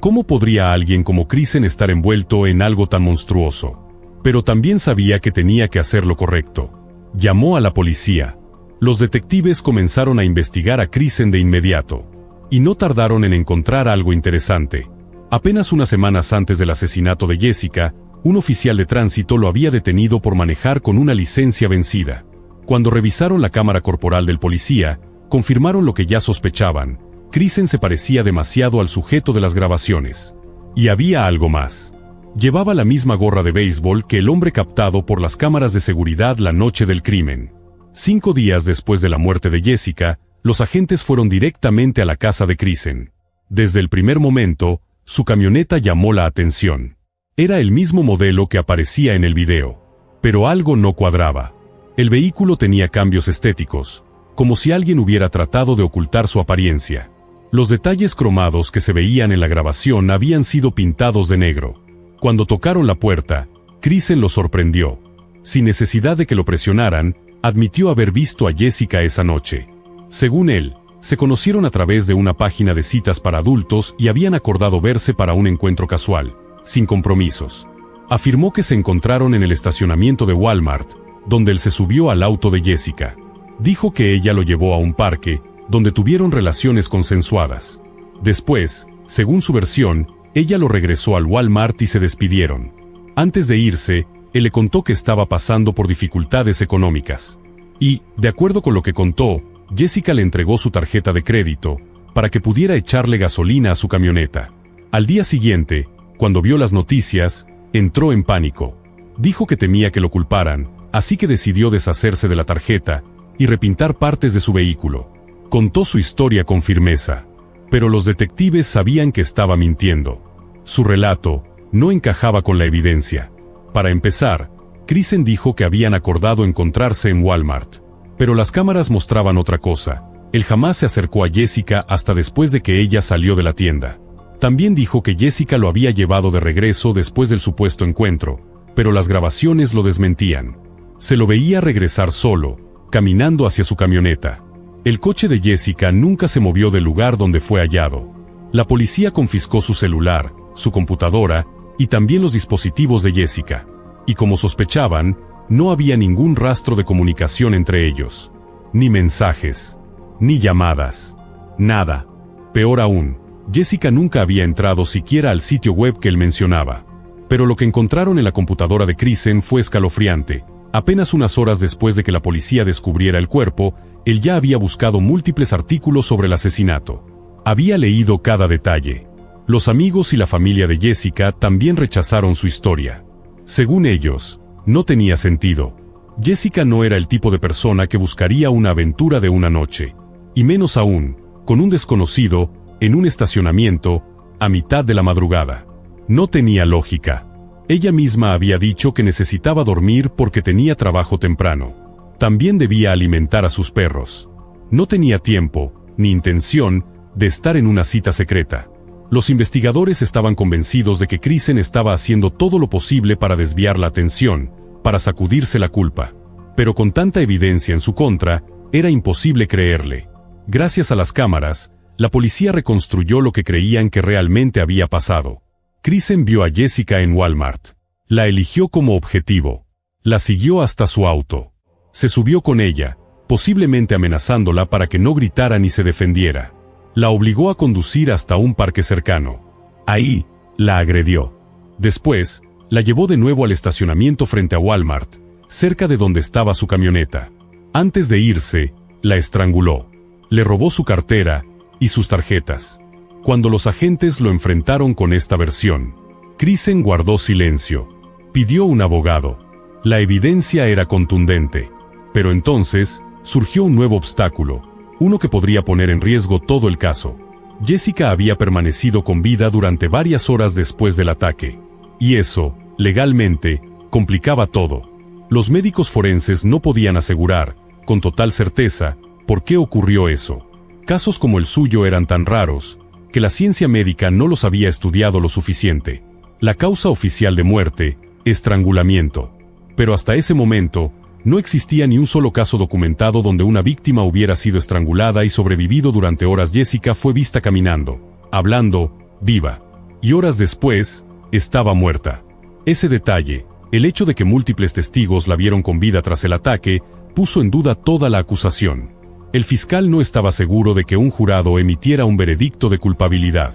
¿Cómo podría alguien como Krisen estar envuelto en algo tan monstruoso? Pero también sabía que tenía que hacer lo correcto. Llamó a la policía. Los detectives comenzaron a investigar a Krisen de inmediato. Y no tardaron en encontrar algo interesante. Apenas unas semanas antes del asesinato de Jessica, un oficial de tránsito lo había detenido por manejar con una licencia vencida. Cuando revisaron la cámara corporal del policía, confirmaron lo que ya sospechaban. Krisen se parecía demasiado al sujeto de las grabaciones. Y había algo más. Llevaba la misma gorra de béisbol que el hombre captado por las cámaras de seguridad la noche del crimen. 5 días después de la muerte de Jessica, los agentes fueron directamente a la casa de Krisen. Desde el primer momento, su camioneta llamó la atención. Era el mismo modelo que aparecía en el video. Pero algo no cuadraba. El vehículo tenía cambios estéticos, como si alguien hubiera tratado de ocultar su apariencia. Los detalles cromados que se veían en la grabación habían sido pintados de negro. Cuando tocaron la puerta, Krisen lo sorprendió. Sin necesidad de que lo presionaran, admitió haber visto a Jessica esa noche. Según él, se conocieron a través de una página de citas para adultos y habían acordado verse para un encuentro casual, sin compromisos. Afirmó que se encontraron en el estacionamiento de Walmart, donde él se subió al auto de Jessica. Dijo que ella lo llevó a un parque, donde tuvieron relaciones consensuadas. Después, según su versión, ella lo regresó al Walmart y se despidieron. Antes de irse, él le contó que estaba pasando por dificultades económicas. Y, de acuerdo con lo que contó, Jessica le entregó su tarjeta de crédito para que pudiera echarle gasolina a su camioneta. Al día siguiente, cuando vio las noticias, entró en pánico. Dijo que temía que lo culparan, así que decidió deshacerse de la tarjeta y repintar partes de su vehículo. Contó su historia con firmeza, pero los detectives sabían que estaba mintiendo. Su relato no encajaba con la evidencia. Para empezar, Krisen dijo que habían acordado encontrarse en Walmart. Pero las cámaras mostraban otra cosa. Él jamás se acercó a Jessica hasta después de que ella salió de la tienda. También dijo que Jessica lo había llevado de regreso después del supuesto encuentro, pero las grabaciones lo desmentían. Se lo veía regresar solo, caminando hacia su camioneta. El coche de Jessica nunca se movió del lugar donde fue hallado. La policía confiscó su celular, su computadora, y también los dispositivos de Jessica. Y como sospechaban, no había ningún rastro de comunicación entre ellos. Ni mensajes. Ni llamadas. Nada. Peor aún, Jessica nunca había entrado siquiera al sitio web que él mencionaba. Pero lo que encontraron en la computadora de Krisen fue escalofriante. Apenas unas horas después de que la policía descubriera el cuerpo, él ya había buscado múltiples artículos sobre el asesinato. Había leído cada detalle. Los amigos y la familia de Jessica también rechazaron su historia. Según ellos, no tenía sentido. Jessica no era el tipo de persona que buscaría una aventura de una noche. Y menos aún, con un desconocido, en un estacionamiento, a mitad de la madrugada. No tenía lógica. Ella misma había dicho que necesitaba dormir porque tenía trabajo temprano. También debía alimentar a sus perros. No tenía tiempo, ni intención, de estar en una cita secreta. Los investigadores estaban convencidos de que Krisen estaba haciendo todo lo posible para desviar la atención, para sacudirse la culpa. Pero con tanta evidencia en su contra, era imposible creerle. Gracias a las cámaras, la policía reconstruyó lo que creían que realmente había pasado. Krisen vio a Jessica en Walmart. La eligió como objetivo. La siguió hasta su auto. Se subió con ella, posiblemente amenazándola para que no gritara ni se defendiera. La obligó a conducir hasta un parque cercano. Ahí, la agredió. Después, la llevó de nuevo al estacionamiento frente a Walmart, cerca de donde estaba su camioneta. Antes de irse, la estranguló. Le robó su cartera y sus tarjetas. Cuando los agentes lo enfrentaron con esta versión, Krisen guardó silencio. Pidió un abogado. La evidencia era contundente. Pero entonces, surgió un nuevo obstáculo, uno que podría poner en riesgo todo el caso. Jessica había permanecido con vida durante varias horas después del ataque. Y eso, legalmente, complicaba todo. Los médicos forenses no podían asegurar, con total certeza, por qué ocurrió eso. Casos como el suyo eran tan raros, que la ciencia médica no los había estudiado lo suficiente. La causa oficial de muerte, estrangulamiento. Pero hasta ese momento, no existía ni un solo caso documentado donde una víctima hubiera sido estrangulada y sobrevivido durante horas. Jessica fue vista caminando, hablando, viva. Y horas después, estaba muerta. Ese detalle, el hecho de que múltiples testigos la vieron con vida tras el ataque, puso en duda toda la acusación. El fiscal no estaba seguro de que un jurado emitiera un veredicto de culpabilidad.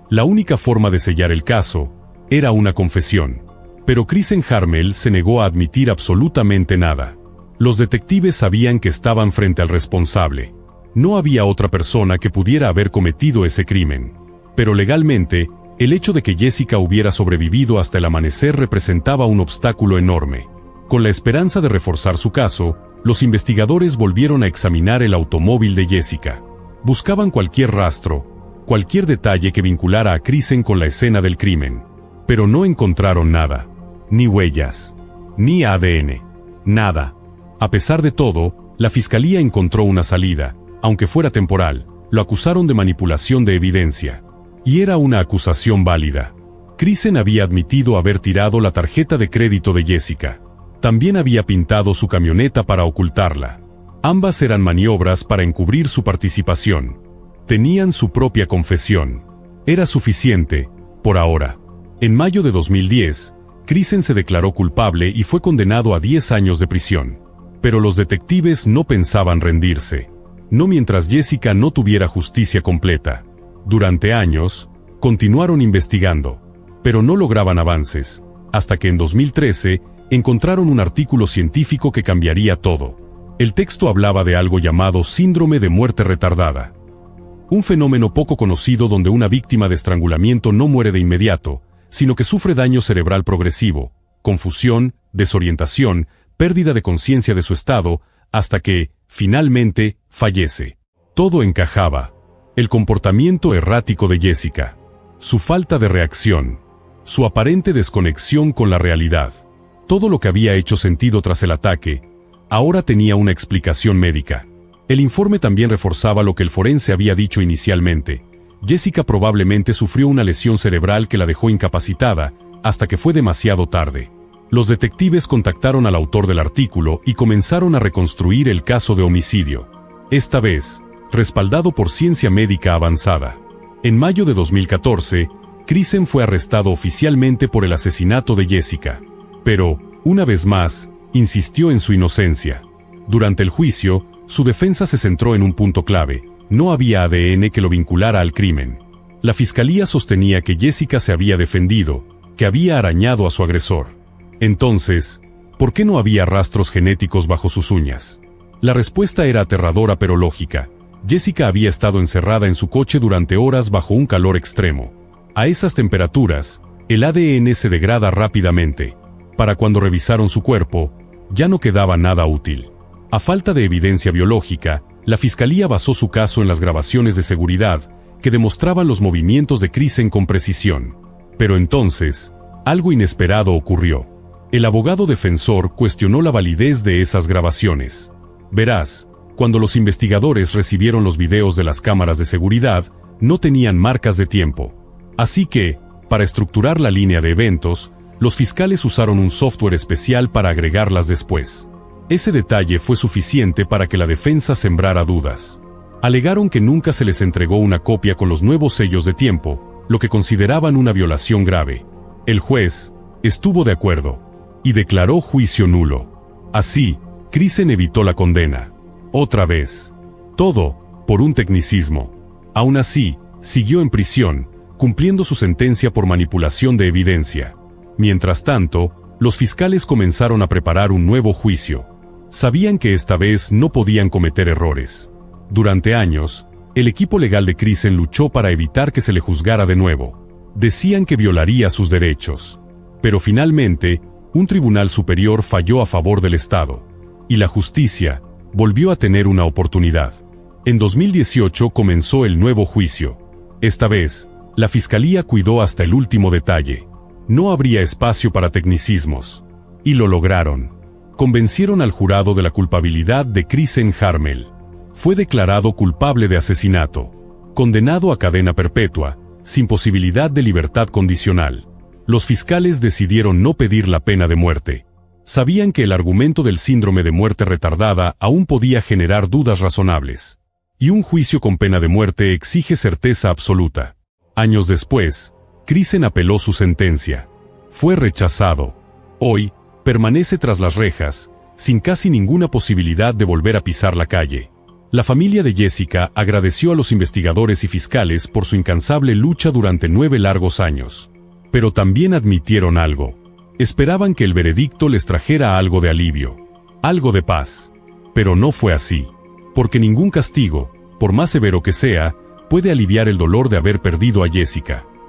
La única forma de sellar el caso era una confesión. Pero Kristen Harmel se negó a admitir absolutamente nada. Los detectives sabían que estaban frente al responsable. No había otra persona que pudiera haber cometido ese crimen. Pero legalmente, el hecho de que Jessica hubiera sobrevivido hasta el amanecer representaba un obstáculo enorme. Con la esperanza de reforzar su caso, los investigadores volvieron a examinar el automóvil de Jessica. Buscaban cualquier rastro, cualquier detalle que vinculara a Kristen con la escena del crimen. Pero no encontraron nada. Ni huellas. Ni ADN. Nada. A pesar de todo, la fiscalía encontró una salida, aunque fuera temporal. Lo acusaron de manipulación de evidencia. Y era una acusación válida. Kristen había admitido haber tirado la tarjeta de crédito de Jessica. También había pintado su camioneta para ocultarla. Ambas eran maniobras para encubrir su participación. Tenían su propia confesión. Era suficiente, por ahora. En mayo de 2010, Kristen se declaró culpable y fue condenado a 10 años de prisión. Pero los detectives no pensaban rendirse. No mientras Jessica no tuviera justicia completa. Durante años, continuaron investigando. Pero no lograban avances, hasta que en 2013, encontraron un artículo científico que cambiaría todo. El texto hablaba de algo llamado síndrome de muerte retardada. Un fenómeno poco conocido donde una víctima de estrangulamiento no muere de inmediato, sino que sufre daño cerebral progresivo, confusión, desorientación, pérdida de conciencia de su estado, hasta que, finalmente, fallece. Todo encajaba. El comportamiento errático de Jessica, su falta de reacción, su aparente desconexión con la realidad. Todo lo que había hecho sentido tras el ataque, ahora tenía una explicación médica. El informe también reforzaba lo que el forense había dicho inicialmente. Jessica probablemente sufrió una lesión cerebral que la dejó incapacitada, hasta que fue demasiado tarde. Los detectives contactaron al autor del artículo y comenzaron a reconstruir el caso de homicidio. Esta vez, respaldado por ciencia médica avanzada. En mayo de 2014, Kristen fue arrestado oficialmente por el asesinato de Jessica. Pero, una vez más, insistió en su inocencia. Durante el juicio, su defensa se centró en un punto clave. No había ADN que lo vinculara al crimen. La fiscalía sostenía que Jessica se había defendido, que había arañado a su agresor. Entonces, ¿por qué no había rastros genéticos bajo sus uñas? La respuesta era aterradora pero lógica. Jessica había estado encerrada en su coche durante horas bajo un calor extremo. A esas temperaturas, el ADN se degrada rápidamente. Para cuando revisaron su cuerpo, ya no quedaba nada útil. A falta de evidencia biológica, la fiscalía basó su caso en las grabaciones de seguridad, que demostraban los movimientos de Kristen con precisión. Pero entonces, algo inesperado ocurrió. El abogado defensor cuestionó la validez de esas grabaciones. Verás, cuando los investigadores recibieron los videos de las cámaras de seguridad, no tenían marcas de tiempo. Así que, para estructurar la línea de eventos, los fiscales usaron un software especial para agregarlas después. Ese detalle fue suficiente para que la defensa sembrara dudas. Alegaron que nunca se les entregó una copia con los nuevos sellos de tiempo, lo que consideraban una violación grave. El juez estuvo de acuerdo y declaró juicio nulo. Así, Kristen evitó la condena. Otra vez. Todo, por un tecnicismo. Aún así, siguió en prisión, cumpliendo su sentencia por manipulación de evidencia. Mientras tanto, los fiscales comenzaron a preparar un nuevo juicio. Sabían que esta vez no podían cometer errores. Durante años, el equipo legal de Kristen luchó para evitar que se le juzgara de nuevo. Decían que violaría sus derechos. Pero finalmente, un tribunal superior falló a favor del Estado. Y la justicia volvió a tener una oportunidad. En 2018 comenzó el nuevo juicio. Esta vez, la fiscalía cuidó hasta el último detalle. No habría espacio para tecnicismos. Y lo lograron. Convencieron al jurado de la culpabilidad de Kristen Harmel. Fue declarado culpable de asesinato, condenado a cadena perpetua, sin posibilidad de libertad condicional. Los fiscales decidieron no pedir la pena de muerte. Sabían que el argumento del síndrome de muerte retardada aún podía generar dudas razonables. Y un juicio con pena de muerte exige certeza absoluta. Años después, Kristen apeló su sentencia. Fue rechazado. Hoy, permanece tras las rejas, sin casi ninguna posibilidad de volver a pisar la calle. La familia de Jessica agradeció a los investigadores y fiscales por su incansable lucha durante 9 largos años. Pero también admitieron algo. Esperaban que el veredicto les trajera algo de alivio, algo de paz. Pero no fue así. Porque ningún castigo, por más severo que sea, puede aliviar el dolor de haber perdido a Jessica.